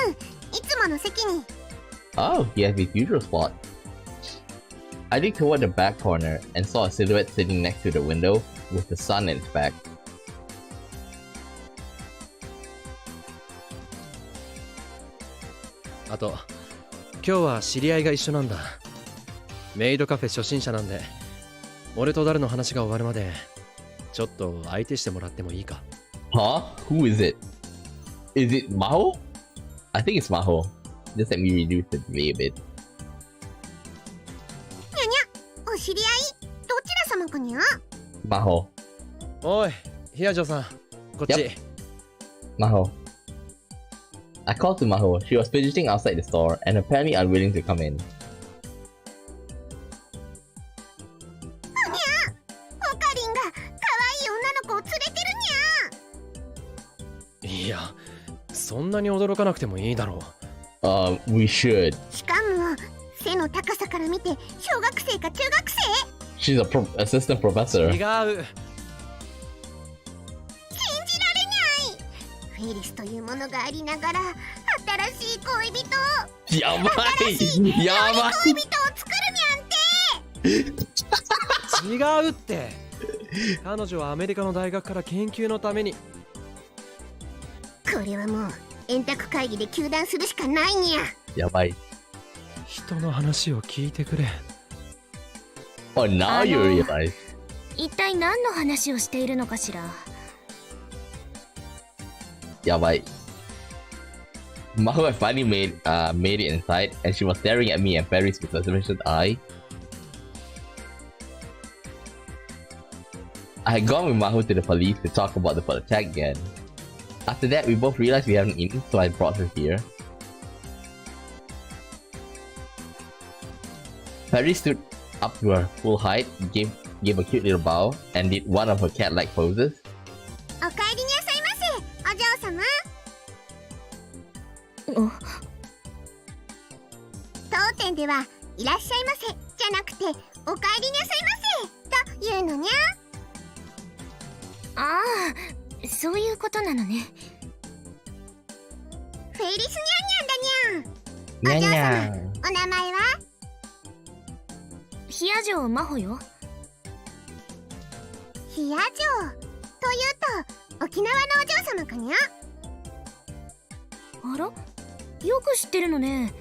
うん、いつもの席に。Oh, he has his usual spot. I looked toward the back corner and saw a silhouette sitting next to the window with the sun at its back. あと、今日は知り合いが一緒なんだ。メイドカフェ初心者なんで、俺とダルの話が終わるまで、ちょっと相手してもらってもいいか。Huh? Who is it? Is it Maho? I think it's Maho. Just let me reduce the delay a bit. にゃにゃ、お知り合い、どちら様かにゃ。 Maho. おい、ヒヤジョさん、こっち。Yep. Maho. I called to Maho. She was fidgeting outside the store and apparently unwilling to come in. オカリンが可愛い女の子を連れてるにゃ。いや、そんなに驚かなくてもいいだろう。We should. しかも背の高さから見て小学生か中学生。 She's a assistant professor. 違う。信じられにゃい。フェリスというものがありながら新しい恋人、やばい。新しいやばい。恋人を作るにゃんて。違うって。彼女はアメリカの大学から研究のために。これはもう円卓会議で糾弾するしかないにゃ。やばい。人の話を聞いてくれ。Oh, now you realize. 一体何の話をしているのかしら。やばい。Maho had finally made it inside, and she was staring at me and Paris with a suspicious eye. I had gone with Maho to the police to talk about the attack again. After that, we both realized we hadn't eaten, so I brought her here. Perry stood up to her full height, gave a cute little bow, and did one of her cat-like poses. お帰りなさいませ、お嬢様。当店ではいらっしゃいませじゃなくてお帰りなさいませというのにゃ。ああ、そういうことなのね。フェイリスニャンニャンだにゃん。お嬢様、お名前は？ヒア城真帆よ。ヒア城というと沖縄のお嬢様かにゃ。あら、よく知ってるのね。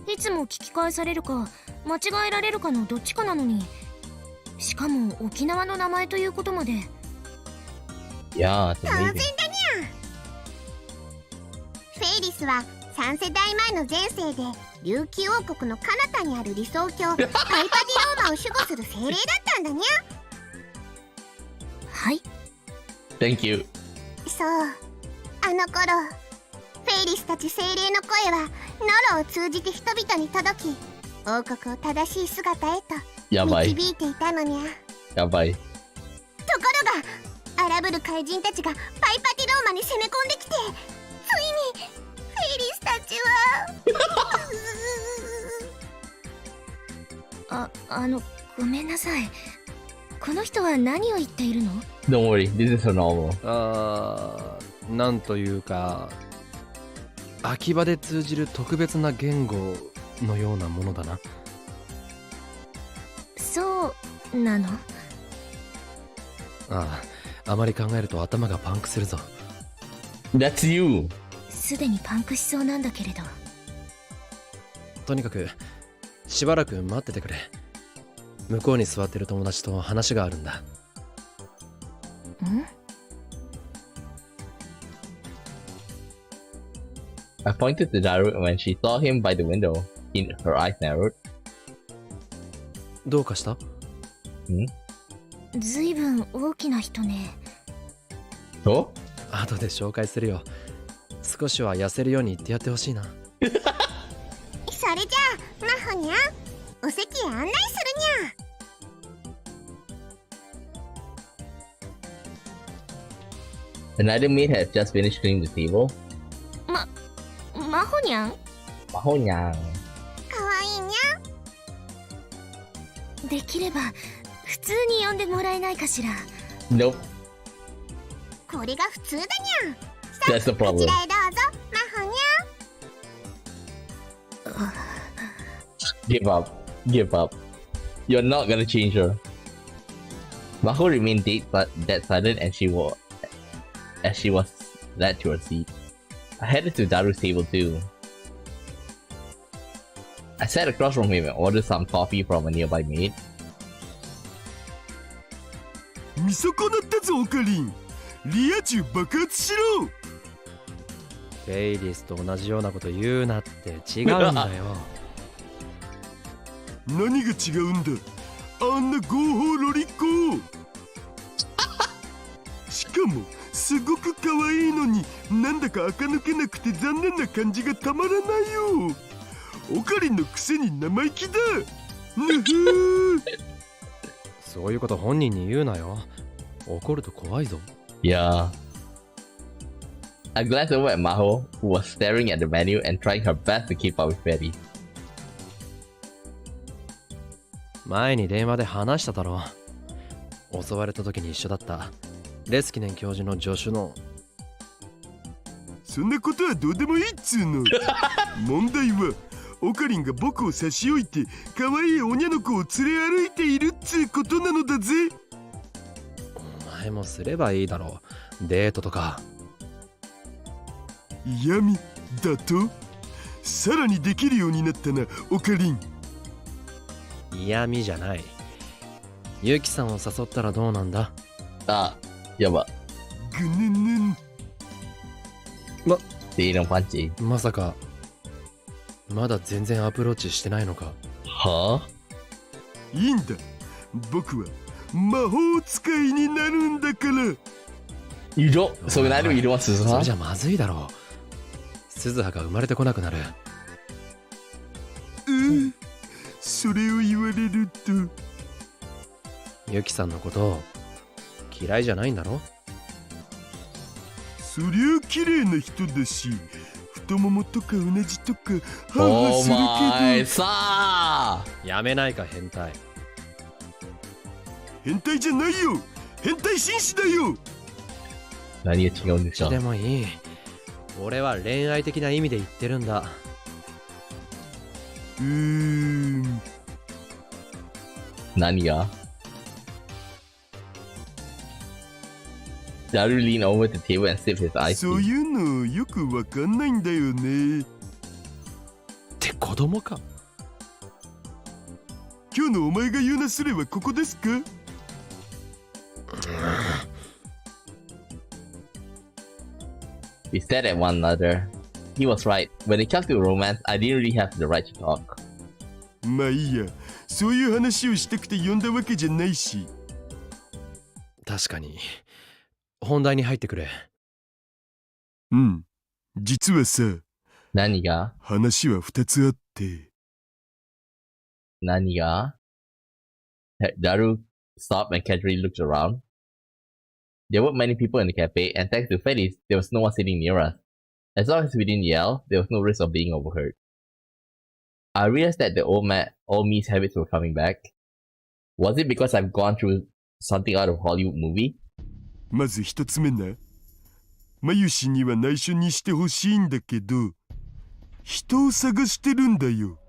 いつも聞き返されるか間違えられるかのどっちかなのに、しかも沖縄の名前ということまで。Yeah, it's 当然だ amazing. にゃ。フェイリスは3世代前の前世で琉球王国の彼方にある理想郷パイパディローマを守護する精霊だったんだにゃ。はい、 Thank you. そう、あの頃フェイリスたち精霊の声はノロを通じて人々に届き、王国を正しい姿へとやばい導いていたのにゃ。やばい。ところが荒ぶる怪人たちがパイパディローマに攻め込んできて、ついにフェイリスたちはごめんなさい。この人は何を言っているの？ Don't worry, this is her novel. なんというか、秋葉で通じる特別な言語のようなものだな。そうなの？あまり考えると頭がパンクするぞ。That's you. すでにパンクしそうなんだけれど。とにかくしばらく待っててくれ。向こうに座ってる友達と話があるんだ。んI pointed to Daru and when she saw him by the window, her eyes narrowed. どうかした？ずいぶん大きな人ね。Oh? 後で紹介するよ。少しは痩せるように言ってやってほしいな。それじゃあマホにゃん、お席へ案内するにゃ。Another maid had just finished cleaning the table. マホにゃん、マホニャン。かわいいにゃ。できれば普通に呼んでもらえないかしら。 Nope, これが普通だにゃ。 that's the こち problem. らへどうぞマホにゃん。 Give up. Give up. You're not gonna change her. Maho remained dead silent as she was led to her seat. I headed to Daru's table too. I sat across from him and ordered some coffee from a nearby maid. 見損なったぞオカリン。リア充爆発しろ。フェイリスと同じようなこと言うなって違うんだよ。何が違うんだ、あんな合法ロリコ。しかもすごく可愛いのになんだか垢抜けなくて残念な感じがたまらないよ。オカリンのくせに生意気だ。ぬふー。そういうこと本人に言うなよ。怒ると怖いぞ。Yeah. I glanced over at Maho, who was staring at the menu and trying her best to keep up with Betty. 前に電話で話しただろう。襲われた時に一緒だったレスキネン教授の助手の。そんなことはどうでもいいっつうの。問題はオカリンが僕を差し置いて可愛いおにゃの子を連れ歩いているっつうことなのだぜ。お前もすればいいだろう。デートとか。嫌味だと？さらにできるようになったなオカリン。嫌味じゃない。ユキさんを誘ったらどうなんだ？やば。ぐぬぬん。Di ng panchi. まさかまだ全然アプローチしてないのか？ Huh? いいんだ、僕は魔法使いになるんだから。 You don't. So neither you want そ Suzuha? れじゃまずいだろう。鈴葉が生まれてこなくなる。うん。それを言われると。ユキさんのこと嫌いじゃないんだろ？そりゃ綺麗な人だし、太ももとかうなじとかハーハ Oh する my けど、 さやめないか変態。変態じゃないよ、変態紳士だよ。何が違うんでしょう。でもいい。俺は恋愛的な意味で言ってるんだ。何が？Daru leaned over the table and sipped his ice そう tea. いうのよくわかんないんだよね。って子供か。今日のお前が言うなすれはここですか？ We stared at one another. He was right. When it comes to romance, I didn't really have the right to talk. まあいいや、そういう話をしたくて呼んだわけじゃないし。確かに。本題に入ってくれ。うん、実はさ、何が？話は2つあって。何が？ Daru stopped and casually looked around. There weren't many people in the cafe, and thanks to Freddy's, there was no one sitting near us. As long as we didn't yell, there was no risk of being overheard. I realized that the old me's habits were coming back. Was it because I've gone through something out of a Hollywood movie? まず1つ目な。まゆしには内緒にしてほしいんだけど、人を探してるんだよ。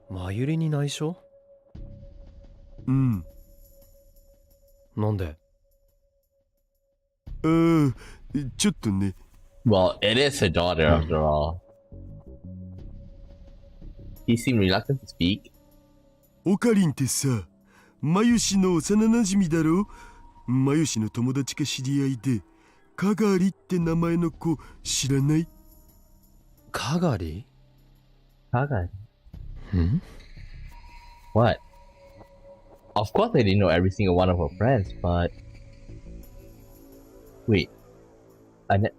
まゆりに内緒？うん。なんで？ちょっとね。Well, it is her daughter after all. He seemed reluctant to speak. オカリンってさ、まゆしの幼馴染だろ？まゆしの友達か知り合いで、かがりって名前の子知らない？かがり？ Kagari? ん？ What? Of course I didn't know every single one of her friends, but... Wait.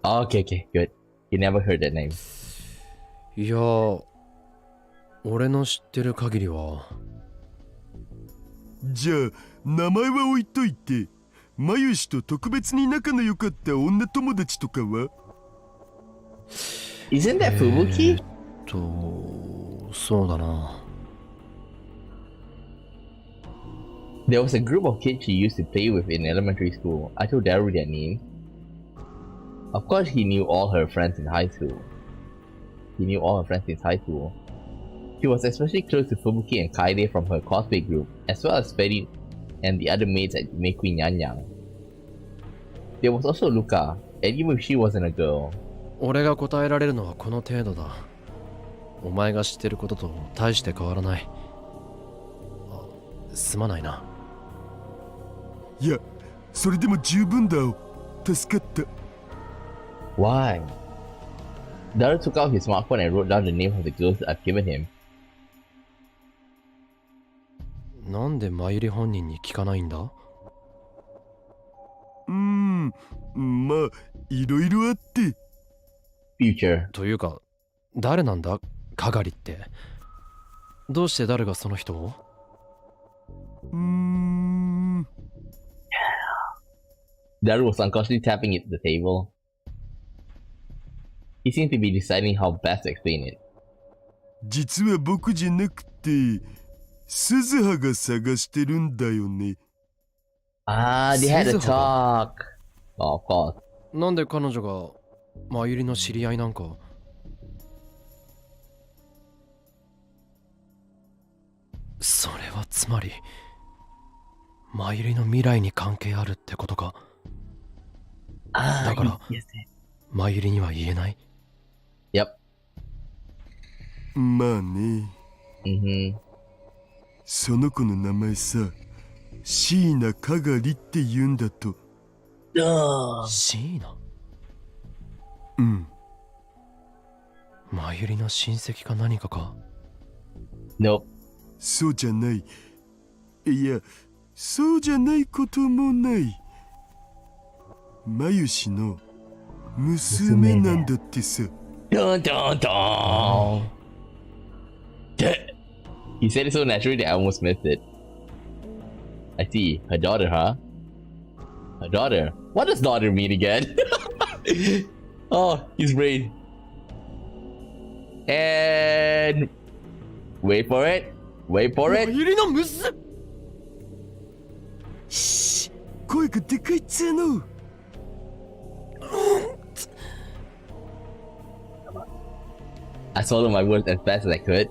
Oh, okay, good. You never heard that name. いや、俺の知ってる限りは。じゃあ、名前は置いといて、まゆしと特別に仲の良かった女友達とかは？ Isn't that Fubuki? そうだな。There was a group of kids she used to play with in elementary school. I told Daru their names. Of course, he knew all her friends in high school. She was especially close to Fubuki and Kaide from her cosplay group, as well as Freddy and the other maids at Meikui Nyanyang. There was also Luca, and even if she wasn't a girl. 俺が答えられるのはこの程度だ。お前が知ってることと大して変わらない。すまないな。いや、それでも十分だよ。助かった。Why? Daru took out his smartphone and wrote down the name of the girls I've given him. なんでまゆり本人に聞かないんだ？まあ、いろいろあって。Future. というか、誰なんだ？かがりって。どうして誰がその人を？Daru was unconsciously tapping at the table. He seemed to be deciding how best to explain it. 実は僕じゃなくて、鈴葉が探してるんだよね。Ah, they had a talk. Oh, of course. なんで彼女がまゆりの知り合いなんか？それはつまりまゆりの未来に関係あるってことか。だからまゆりには言えない。Yep. まあね。Mm-hmm. その子の名前さ、椎名かがりって言うんだと。椎名？うん。まゆりの親戚か何かか？ Nope. そうじゃない。いや、そうじゃないこともない。まゆしの娘なんだってさ。Dun dun dun. He said it so naturally that I almost missed it. I see. Her daughter, huh? Her daughter. What does daughter mean again? Oh, he's brave. And... Wait for it. Wait for it. 声がでかいっつうの。I swallowed my words as fast as I could.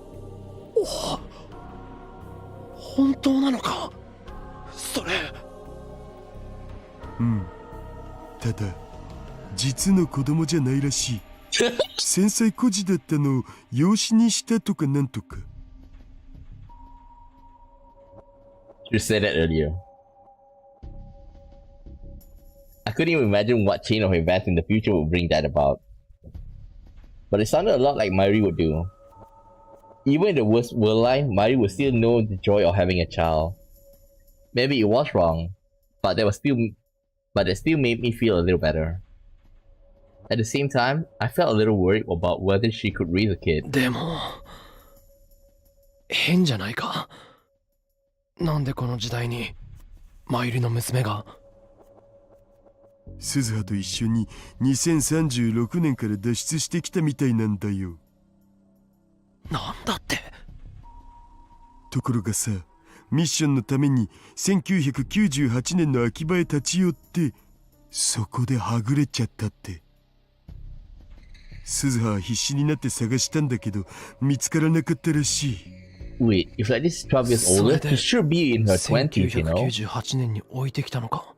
本当なのかそれ。うん。ただ、実の子供じゃないらしい。繊細孤児だったのを養子にしたとかなんとか。You said that earlier. I couldn't even imagine what chain of events in the future would bring that about. But it sounded a lot like Mayuri would do. Even in the worst worldline, Mayuri would still know the joy of having a child. Maybe it was wrong, but it still made me feel a little better. At the same time, I felt a little worried about whether she could raise a kid. でも変じゃないか。なんでこの時代にマユリの娘が。鈴葉と一緒に2036年から脱出してきたみたいなんだよ。なんだって。ところがさ、ミッションのために1998年の秋葉へ立ち寄って、そこではぐれちゃったって。鈴葉は必死になって探したんだけど、見つからなかったらしい。Wait, if like this is 12 years older, she should be in her 20s, you know? 1998年に置いてきたのか。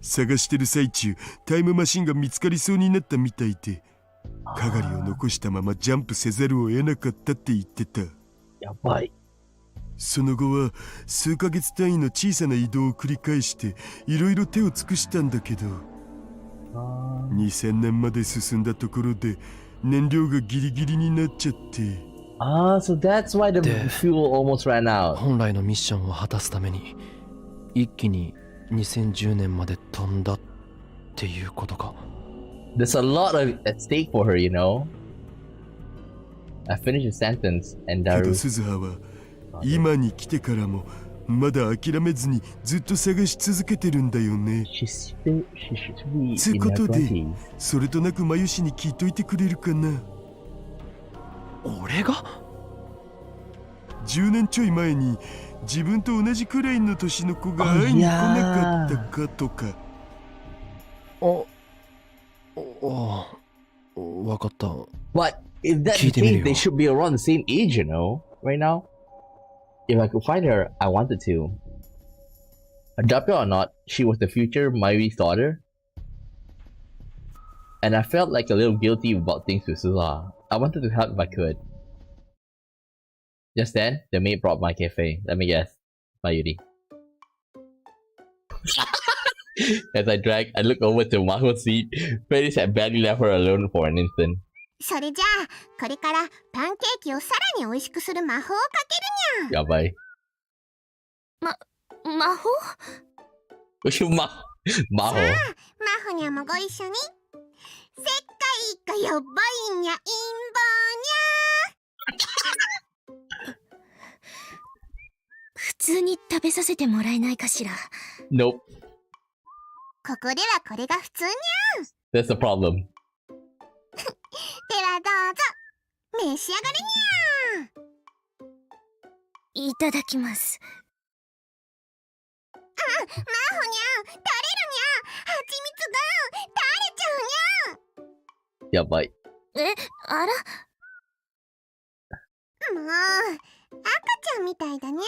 探してる最中、タイムマシンが見つかりそうになったみたいで、かがりを残したままジャンプせざるを得なかったって言ってた。やばい。その後は数ヶ月単位の小さな移動を繰り返していろいろ手を尽くしたんだけど、2000年まで進んだところで燃料がギリギリになっちゃって。So that's why the fuel almost ran out. 本来のミッションを果たすために一気に2010年まで飛んだっていうことか。There's a lot at stake for her, you know? I finished the sentence and けど Daru... 鈴葉は今に来てからもまだ諦めずにずっと探し続けてるんだよね。She should be つう in こ her とで、 20s. それとなく眉氏に聞いといてくれるかな。俺が10年ちょい前に自分と同じくらいの年の子が会いに来なかったかとか。わかった。But if that's the case, they should be around the same age, you know? Right now? If I could find her, I wanted to. Adopted or not, she was the future Mayuri's daughter. And I felt like a little guilty about things with Suzuha. I wanted to help if I could. Just then, the maid brought my cafe. Let me guess. Mayuri. As I looked over to Maho's seat. Felice had barely left her alone for an instant. それじゃあこれからパンケーキをさらに美味しくする魔法をかけるにゃ。やばい。魔法？魔法。さあ、魔法にゃもご一緒に。世界がやばいにゃ陰謀にゃ。普通に食べさせてもらえないかしら。Nope. ここではこれが普通にゃ。That's the problem. ではどうぞ召し上がれにゃ。いただきます。マホにゃ、垂れるにゃ。蜂蜜が垂れちゃうにゃ。やばい。あら。もう赤ちゃんみたいだにゃ。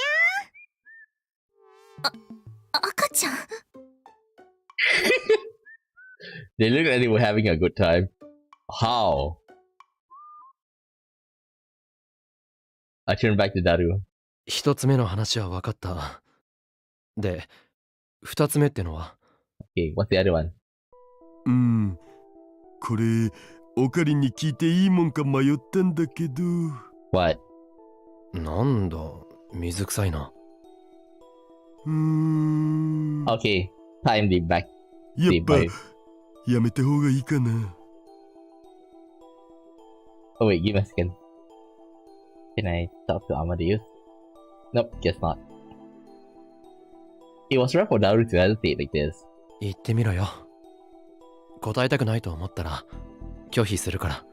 赤ちゃんThey looked like they were having a good time. How? I turned back to Daru. 一つ目の話は分かった。で、二つ目ってのは？ Okay, what's the other one? これ、オカリンに聞いていいもんか迷ったんだけど。What? なんだ、水臭いな。Okay, time the back. やっぱ、やめた方がいいかな。Oh wait, give me a second. Can I talk to Amadeus? Nope, guess not. It was rare for Daru to hesitate like this. 言ってみろよ。答えたくないと思ったら拒否するから。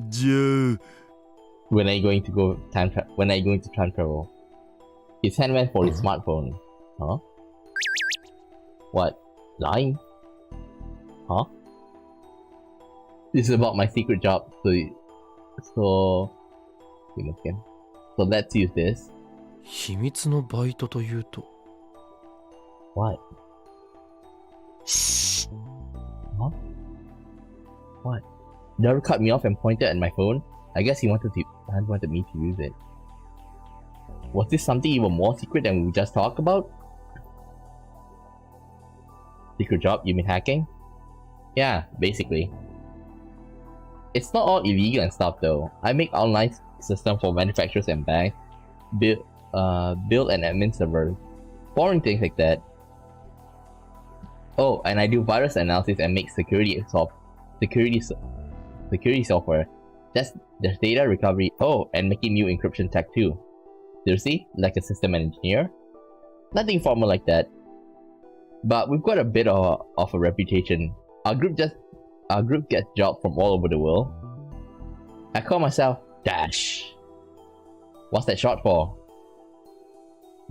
じゃあ When are you going to go when are you going to time travel? His hand went for his smartphone. Huh? What? Lying? Huh? This is about my secret job, so let's use this. 秘密のバイトというと。What? Huh? What? Daru cut me off and pointed at my phone. I guess he wanted me to use it. Was this something even more secret than we just talked about? Secret job? You mean hacking? Yeah, basically. It's not all illegal and stuff though. I make online systems for manufacturers and banks, build and admin servers, boring things like that. Oh, and I do virus analysis and make security software. There's data recovery. Oh, and making new encryption tech too. Seriously? Like a system engineer? Nothing formal like that. But we've got a bit of a reputation. Our group gets jobs from all over the world. I call myself Dash. What's that short for?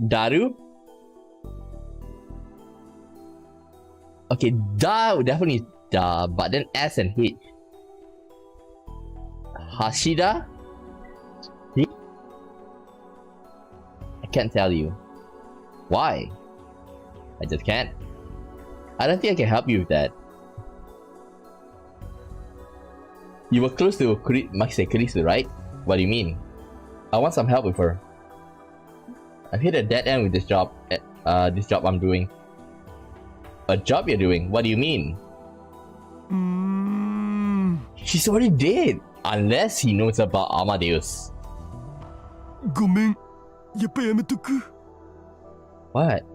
Daru? Okay, Da definitely is Da, but then S and H. Hashida? I can't tell you. Why? I just can't. I don't think I can help you with that. You were close to Kurisu, right? What do you mean? I want some help with her. I've hit a dead end with this job I'm doing. A job you're doing? What do you mean? She's already dead. Unless he knows about Amadeus. ごめん。やっぱやめとく。 What?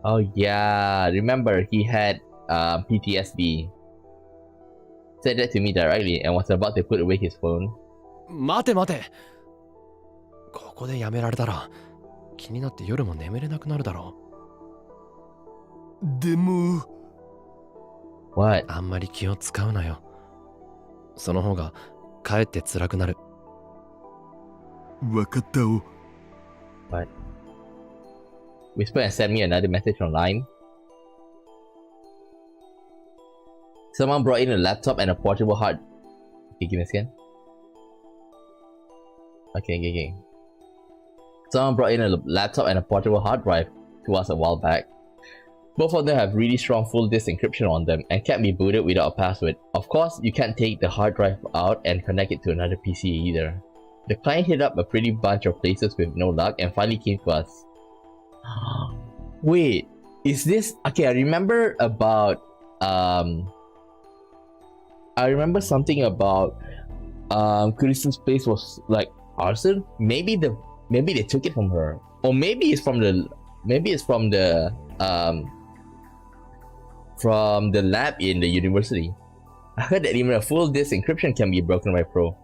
Oh yeah, remember he had PTSD. Said that to me directly and was about to put away his phone. 待て待て。ここでやめられたら気になって夜も眠れなくなるだろう。でも。What? あんまり気を使うなよ。その方がかえって辛くなる。わかったお。What? Whisper and send me another message online. Someone brought in a laptop and a portable hard. Okay, give me a second. Okay. Someone brought in a laptop and a portable hard drive to us a while back. Both of them have really strong full disk encryption on them and can't be booted without a password. Of course, you can't take the hard drive out and connect it to another PC either. The client hit up a pretty bunch of places with no luck and finally came to us. Wait, is this... Okay, I remember about... I remember something about... Kurisu's place was like arson? Maybe they took it from her. Or maybe it's from the... From the lab in the university. I heard that even a full disk encryption can be broken by Pro.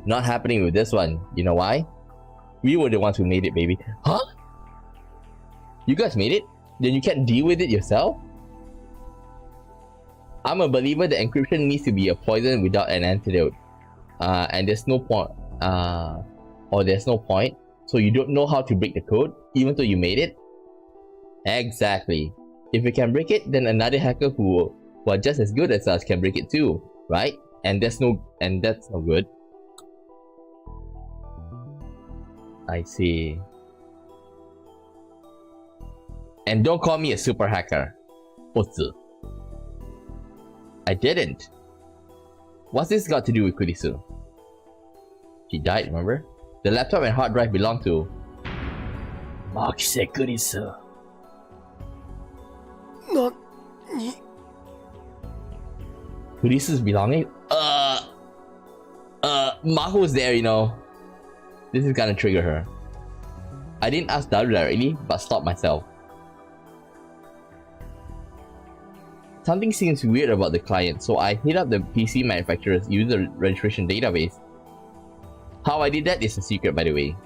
Not happening with this one. You know why? We were the ones who made it, baby. Huh? You guys made it? Then you can't deal with it yourself? I'm a believer that encryption needs to be a poison without an antidote. And there's no point. There's no point. So you don't know how to break the code, even though you made it? Exactly. If we can break it, then another hacker who are just as good as us can break it too, right? And that's no good. I see. And don't call me a super hacker. Otsu. I didn't. What's this got to do with Kurisu? She died, remember? The laptop and hard drive belong to Makise Kurisu. Kurisu's belonging? Maho's there, you know. This is gonna trigger her. I didn't ask Daru directly, but stopped myself. Something seems weird about the client, so I hit up the PC manufacturer's user registration database. How I did that is a secret, by the way.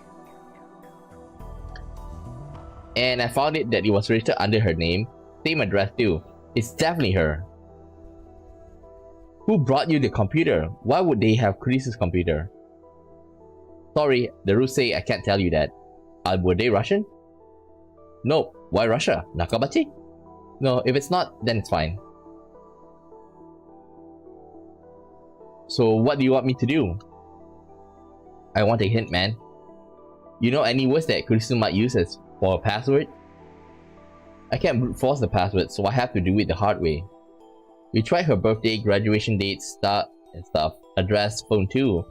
And I found it that it was registered under her name, same address too. It's definitely her. Who brought you the computer? Why would they have Chris's computer? Sorry, the rules say I can't tell you that. Were they Russian? No. Why Russia? Nakabachi? No, if it's not, then it's fine. So what do you want me to do? I want a hint, man. You know any words that Kurisu might use as for a password? I can't brute force the password, so I have to do it the hard way. We tried her birthday, graduation date, start and stuff, address, phone too.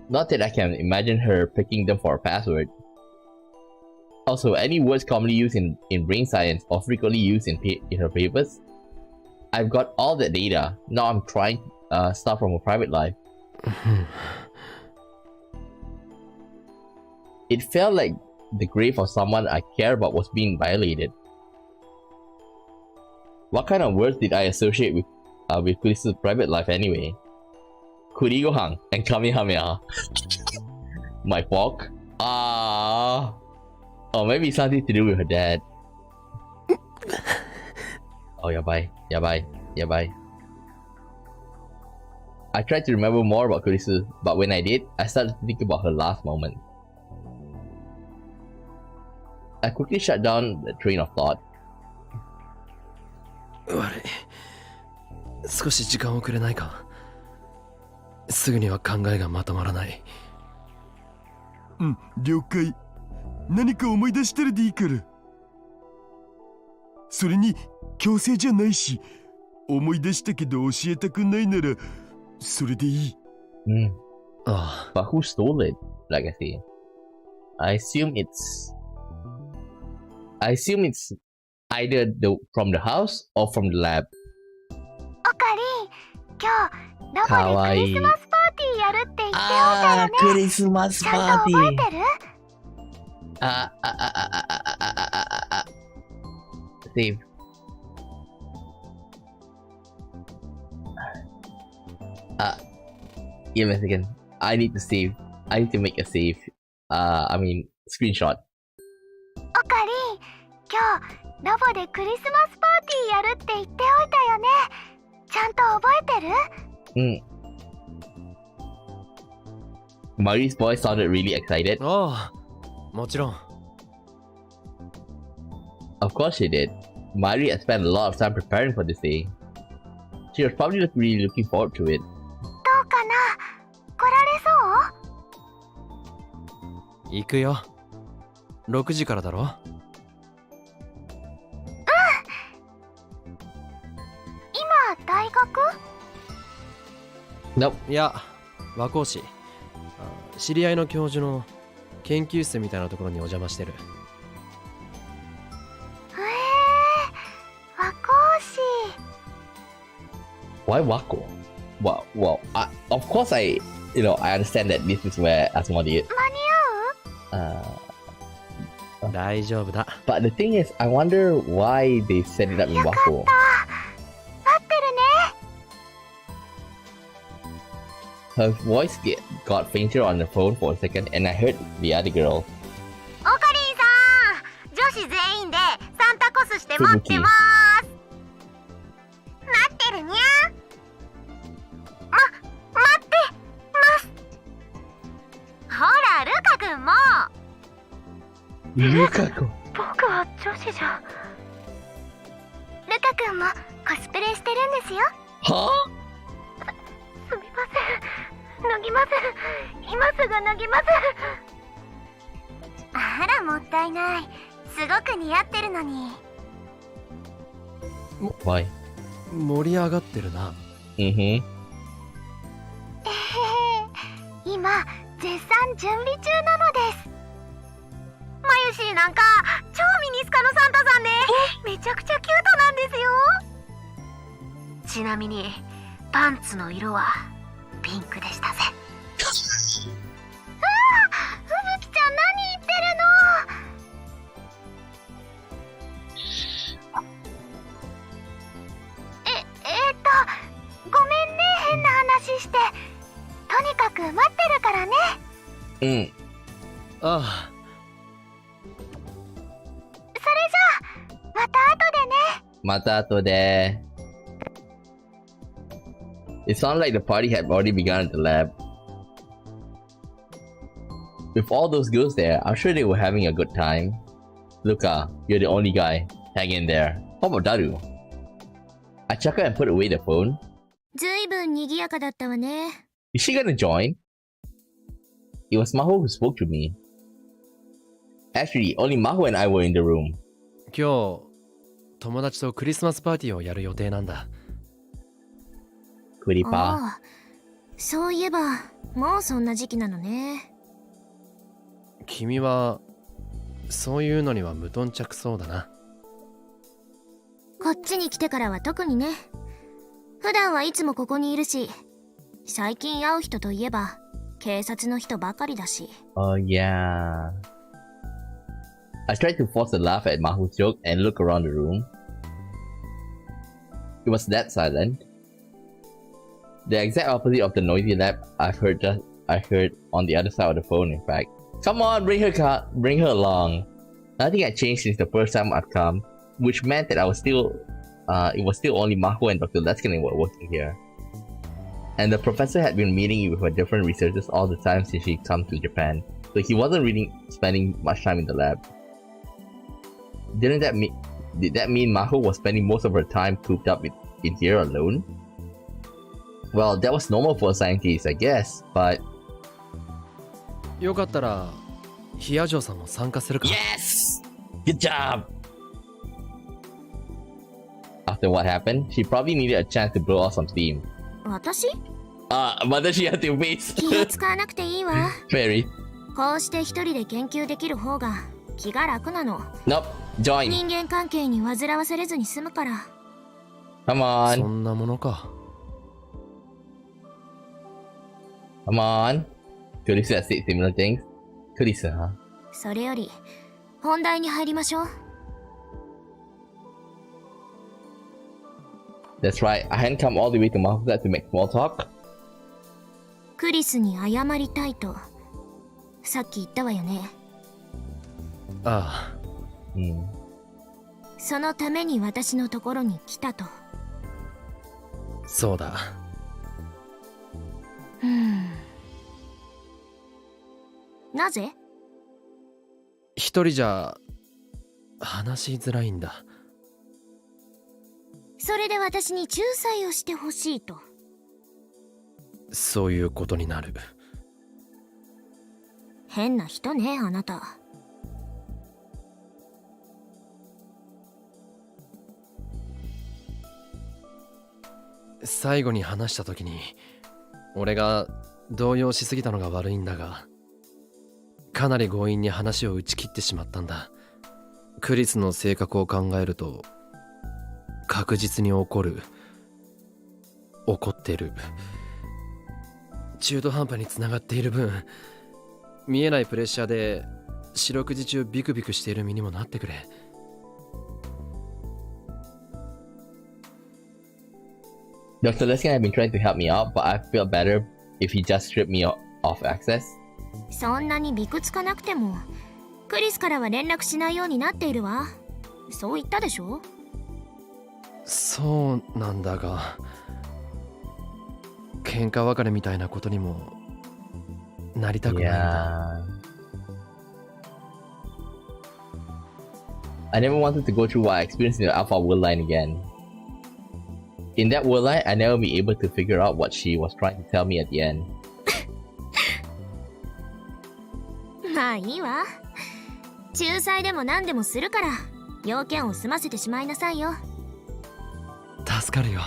Not that I can imagine her picking them for a password. Also, any words commonly used in brain science or frequently used in her papers? I've got all that data. Now I'm trying stuff from her private life. It felt like the grave of someone I care about was being violated. What kind of words did I associate with Chris's private life anyway? Kurigohan and Kamehameha. My fork? Oh, maybe something to do with her dad. Oh, yabai. I tried to remember more about Kurisu, but when I did, I started to think about her last moment. I quickly shut down the train of thought. 悪い。少し時間をくれないか。すぐには考えがまとまらない。うん、了解。何か思い出したらでいいから。それに強制じゃないし、思い出したけど教えたくないならそれでいい。But who stole it? Like I say, I assume it's either from the house or from the lab. おかり、今日ラボでクリスマスパーティーやるって言っておいたよね。クリスマスパーティー。ちゃんと覚えてる？Save. Give me a second. I need to save. I need to make a save. I mean, screenshot. おかり、今日ラボでクリスマスパーティーやるって言っておいたよね。ちゃんと覚えてる？Mari's voice sounded really excited. ああ、もちろん。Of course she did. Mari had spent a lot of time preparing for this day. She was probably really looking forward to it. どうかな？来られそう？行くよ。6時からだろ？今、大学？ Nope. いや、和光市。知り合いの教授の研究室みたいなところにお邪魔してる。和光市。Why Wako? Well, of course I understand that this is where Asmodi is. 間に合う？大丈夫だ。But the thing is, I wonder why they set it up in Wako. 待ってるね。Her voice got fainter on the phone for a second, and I heard the other girl. おかりんさん、女子全員でサンタコスして待ってまーす。待ってるにゃ。待ってます。ほら、ルカ君も。ルカ君。僕は女子じゃ。ルカ君もコスプレしてるんですよ。はぁ？すみません。脱ぎます。今すぐ脱ぎます。あら、もったいない。すごく似合ってるのに。Why? 盛り上がってるな。今、絶賛準備中なのです。マユシーなんか、超ミニスカのサンタさんで、めちゃくちゃキュートなんですよ。ちなみに、パンツの色はピンクでしたぜ。ふぶきちゃん何言ってるの？るからね。Mm. ああ、それじゃあ、また後でね。Mata to de. It sounded like the party had already begun at the lab. With all those girls there, I'm sure they were having a good time. Luca, you're the only guy. Hang in there. How about Daru? I chuckled and put away the phone. ずいぶん賑やかだったわね。Is she gonna join? It was Maho who spoke to me. Actually, only Maho and I were in the room. 今日友達とクリスマスパーティーをやる予定なんだ。Kuripa. ああ、そういえば、もうそんな時期なのね。君はそういうのには無頓着そうだな。こっちに来てからは特にね。普段はいつもここにいるし、最近会う人といえば警察の人ばかりだし。 Oh yeah. I tried to force a laugh at Maho's joke and look around the room. It was that silent. The exact opposite of the noisy lab I heard on the other side of the phone, in fact. Come on, bring her along. Nothing had changed since the first time I'd come, which meant that it was still only Maho and Dr. Leskinen were working here. And the professor had been meeting with her different researchers all the time since she'd come to Japan, so he wasn't really spending much time in the lab. Did that mean Maho was spending most of her time cooped up in here alone? Well, that was normal for a scientist, I guess, but... よかったらヒアジョさんも参加するか。 Yes! Good job! After what happened, she probably needed a chance to blow off some steam. 私？ But then she had to face 気を使わなくていいわ。 Fairy. こうして一人で研究できる方が気が楽なの。 Nope, join. 人間関係に煩わされずに済むから。 Come そ on, んなものか。come on. Kurisu has said similar things. Kurisu, huh? それより本題に入りましょう。 That's right, I hadn't come all the way to Mahosa to make small talk. クリスに謝りたいとさっき言ったわよね。ああ、そのために私のところに来たと。そうだ。なぜ？一人じゃ話しづらいんだ。それで私に仲裁をしてほしいと。そういうことになる。変な人ね、あなた。最後に話した時に俺が動揺しすぎたのが悪いんだが、かなり強引に話を打ち切ってしまったんだ。クリスの性格を考えると確実に怒ってる、中途半端につながっている分、見えないプレッシャーで四六時中ビクビクしている身にもなってくれ。Dr. Leskin had been trying to help me out, but I felt better if he just stripped me off access. そんなにびくつかなくてもクリスからは連絡しないようになっているわ。そう言ったでしょ。そうなんだが、喧嘩別れみたいなことにもなりたくないんだ。I never wanted to go through what I experienced in the Alpha Worldline again. In that Worldline, I never be able to figure out what she was trying to tell me at the end. まあいいわ。仲裁でも何でもするから要件を済ませてしまいなさいよ。助かるよ。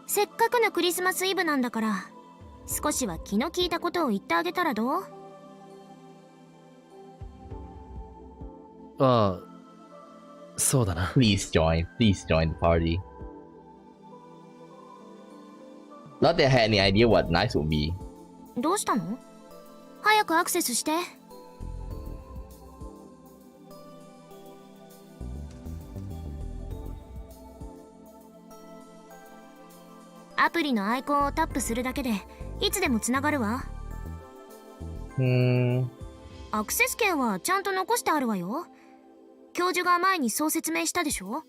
せっかくのクリスマスイブなんだから少しは気の利いたことを言ってあげたらどう？ああ、そうだな。Please join the party. Not that I had any idea what nice would be. どうしたの？早くアクセスして。アプリのアイコンをタップするだけでいつでもつながるわ。アクセス権はちゃんと残してあるわよ。教授が前にそう説明したでしょ。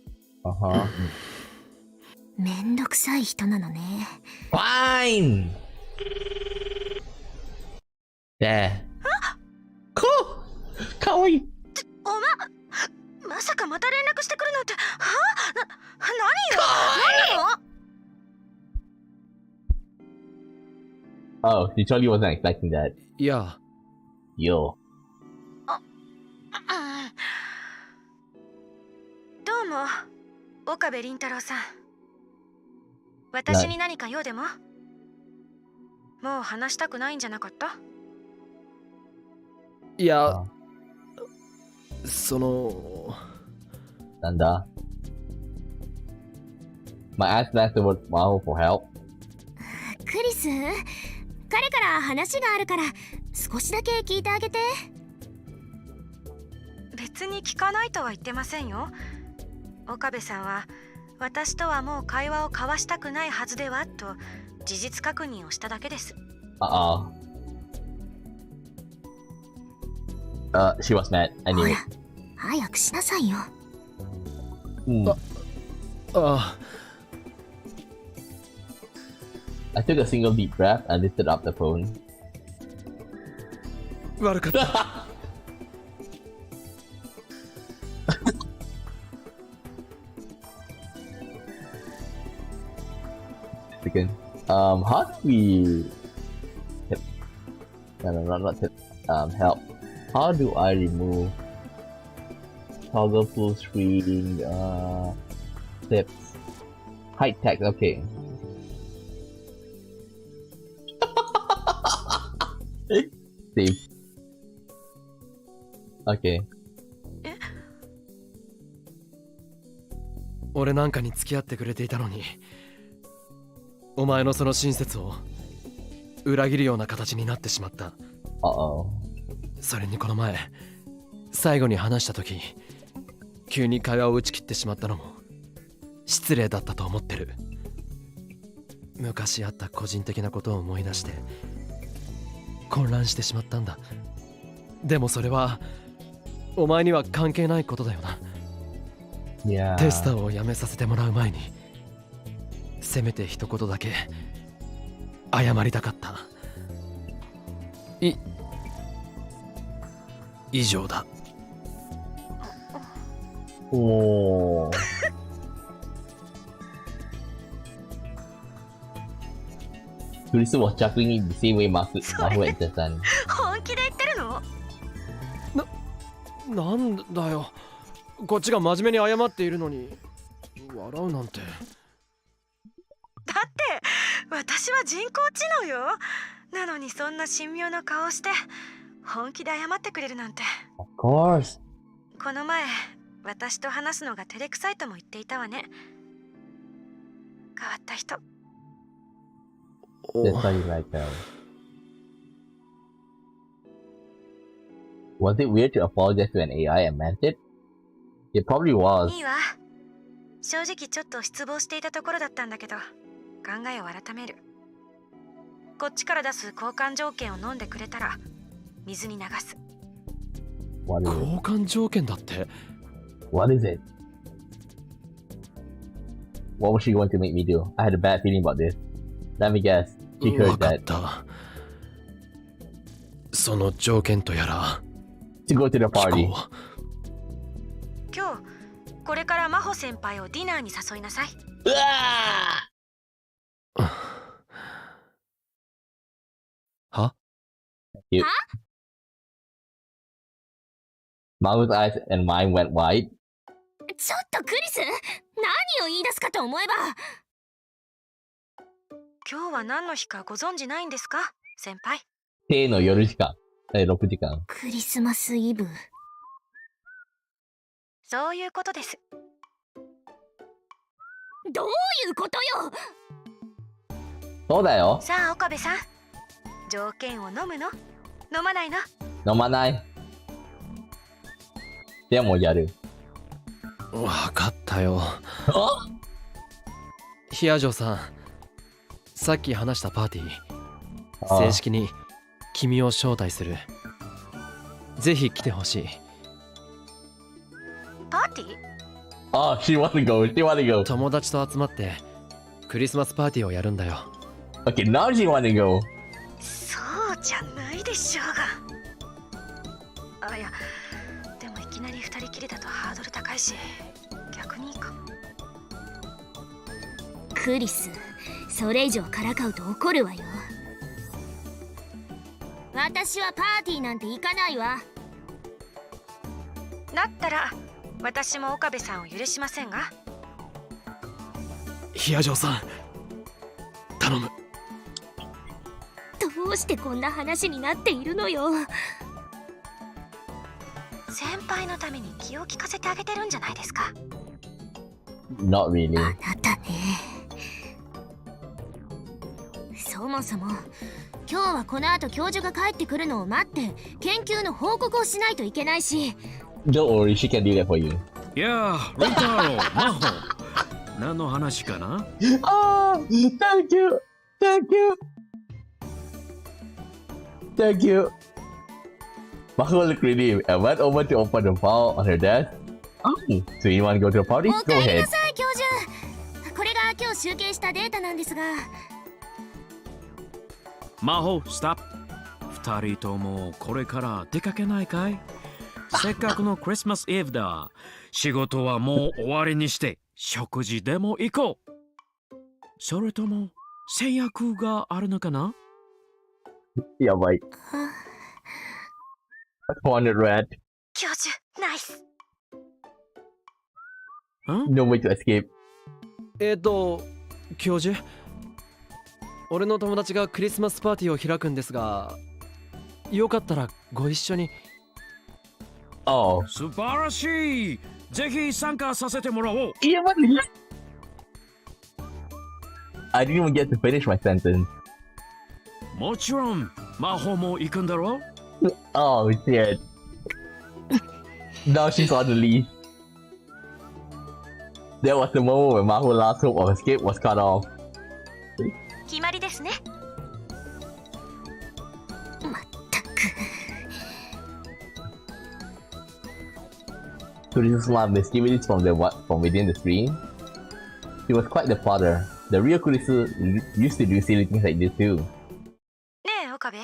めんどくさい人なのね。Fine! There. Cool! かわいい。まさかまた連絡してくるなんて。はあ、何よ。Oh, she totally wasn't expecting that. いや、 Yo. どうも、岡部倫太郎さん。私に何か用でも？もう話したくないんじゃなかった？いや、その、なんだ My ass left the word Maho for help. クリス、彼から話があるから少しだけ聞いてあげて。別に聞かないとは言ってませんよ。岡部さんは私とはもう会話を交わしたくないはずではと事実確認をしただけです。She was mad. I knew it. 早くしなさいよ。I took a single deep breath and lifted up the phone. 悪かった。Second. How do we tip? No, not tip. Help. How do I remove toggle full screen? Tips. Hide text. Okay. Save. Okay. 俺なんかに付き合ってくれていたのに、お前のその親切を裏切るような形になってしまった。それにこの前最後に話した時、急に会話を打ち切ってしまったのも失礼だったと思ってる。昔あった個人的なことを思い出して混乱してしまったんだ。でもそれはお前には関係ないことだよな。テスターを辞めさせてもらう前にせめて一言だけ謝りたかった。以上だ。おー。クリス was chuckling in the same way Mahu had just done. 本気で言ってるの？なんだよ。こっちが真面目に謝っているのに笑うなんて。だって私は人工知能よ。なのにそんな神妙な顔して本気で謝ってくれるなんて。Of course. この前私と話すのが照れくさいとも言っていたわね。変わった人。That's how you like them. Was it weird to apologize to an AI and meant it? It probably was. いいわ。正直ちょっと失望していたところだったんだけど、考えを改める。こっちから出す交換条件を飲んでくれたら水に流す。What is 交換条件だって。 What is it? What was she going to make me do? I had a bad feeling about this. Let me guess. She わ heard かっ that. た。その条件とやら To go to the 聞 party. こ今日これから真帆先輩をディナーに誘いなさい。は？ Cute. Mahu's eyes and mine went wide. ちょっとクリス、何を言い出すかと思えば。今日は何の日かご存知ないんですか、先輩。手の夜時間。6時間。クリスマスイブ。そういうことです。どういうことよ。そうだよ。さあ岡部さん、条件を飲むの？飲まないの？飲まない。でもやる。わかったよ。あ？ヒアジョさん、さっき話したパーティー正式に君を招待する。ぜひ来てほしい。パーティー Oh, she wants to go. She wants to go. 友達と集まってクリスマスパーティーをやるんだよ。 Okay, now she wants to go. そうじゃないでしょうが。あ、いや、でもいきなり二人きりだとハードル高いし、逆にいいかも。クリス、それ以上からかうと怒るわよ。私はパーティーなんて行かないわ。だったら私も岡部さんを許しませんが。ヒアジョーさん、頼む。どうしてこんな話になっているのよ。先輩のために気を利かせてあげてるんじゃないですか。 Not really. あなたね。そもそも今日はこの後教授が帰ってくるのを待って研究の報告をしないといけないし。 Don't worry, she can do that for you. いやあ、リンタロウ、マホ。何の話かな？ Oh, thank you. Thank you. Thank you. Maho looked relieved and went over to open the file on her desk. Oh, so you want to go to the party? おか Go えり ahead. なさい教授。これが今日集計したデータなんですが。マホ、ストップ。二人ともこれから出かけないかい？せっかくのクリスマスイブだ。仕事はもう終わりにして食事でも行こう。それとも制約があるのかな？ Yeah, right. Cornered rat. 教授、ナイス。No way to escape. 教授、俺の友達がクリスマスパーティーを開くんですが、よかったらご一緒に。Oh. 素晴らしい。ぜひ参加させてもらおう。Yeah, what? I didn't even get to finish my sentence. もちろん、マホも行くんだろう？ Oh, shit. Now she's on the leash. That was the moment when Maho's last hope of escape was cut off. 決まりですね。まったく。Kurisu smiled mischievously from within the screen. He was quite the plotter. The real Kurisu used to do silly things like this too. ねえ、岡部。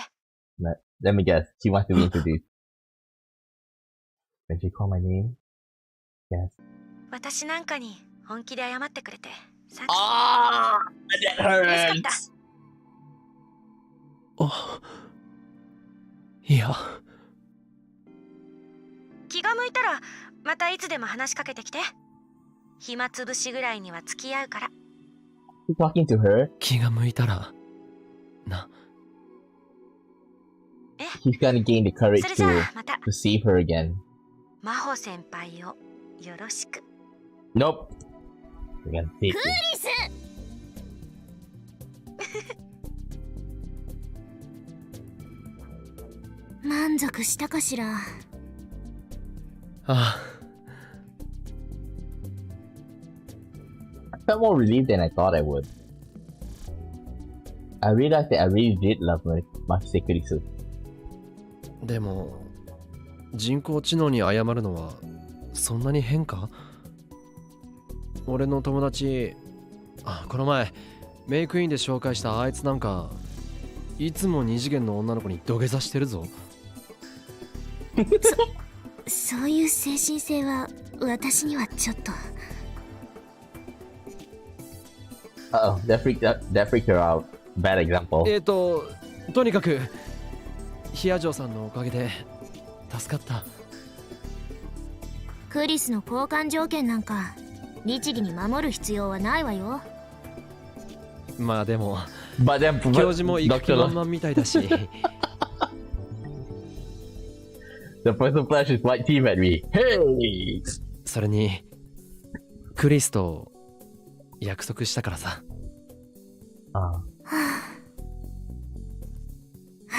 Let me guess, she wants to be introduced. When she called my name? Yes. 私なんかに本気で謝ってくれて。Ah, that 嬉しかった。あ、いや。気が向いたらまたいつでも話しかけてきて。暇つぶしぐらいには付き合うから。You talking to her? 気が向いたらな。He's gonna gain the courage それじゃ to あまた save her again. 真帆先輩をよろしく。 Nope. We're gonna take ク it. リス。満足したかしら。ああ。I felt more relieved than I thought I would. I realized that I really did love much Kurisu. でも人工知能に謝るのはそんなに変か？俺の友達、この前メイクインで紹介したあいつなんかいつも二次元の女の子に土下座してるぞ。そういう精神性は私にはちょっと。Uh-oh, that freaked her out. Bad example. とにかくヒアジョーさんのおかげで助かった。クリスの交換条件なんか律儀に守る必要はないわよ。まあでも But then, 教授も行く気満々みたいだし。The person flashed his white team at me. Hey! それにクリスと約束したからさ。あ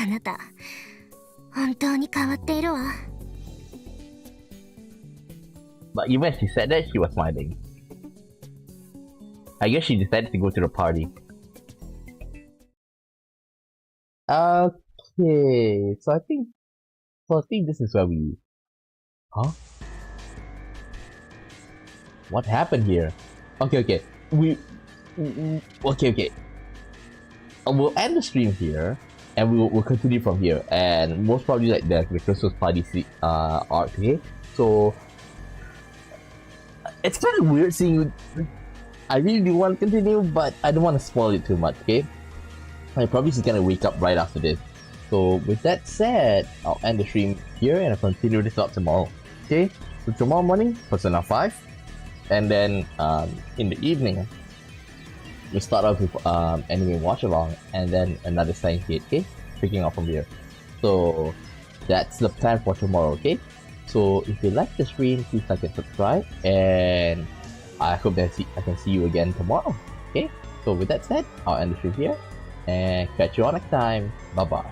なた本当に変わっているわ。But even as she said that, she was smiling. I guess she decided to go to the party. Okay, so I think this is where we. Huh? What happened here? Okay. Okay. We'll end the stream here, and we'll continue from here, and most probably like the Christmas party arc. Okay, so it's kind of weird seeing. I really do want to continue, but I don't want to spoil it too much. Okay, I'm probably just gonna wake up right after this. So with that said, I'll end the stream here, and I'll continue this up tomorrow. Okay, so tomorrow morning, Persona 5, and then in the evening, we start off with anime watch along, and then another Steins Gate. Okay, picking up from here. So that's the plan for tomorrow. Okay, so if you like the stream, please like and subscribe, and I hope that I can see you again tomorrow. Okay, so with that said, I'll end the stream here, and catch you all next time. Bye bye.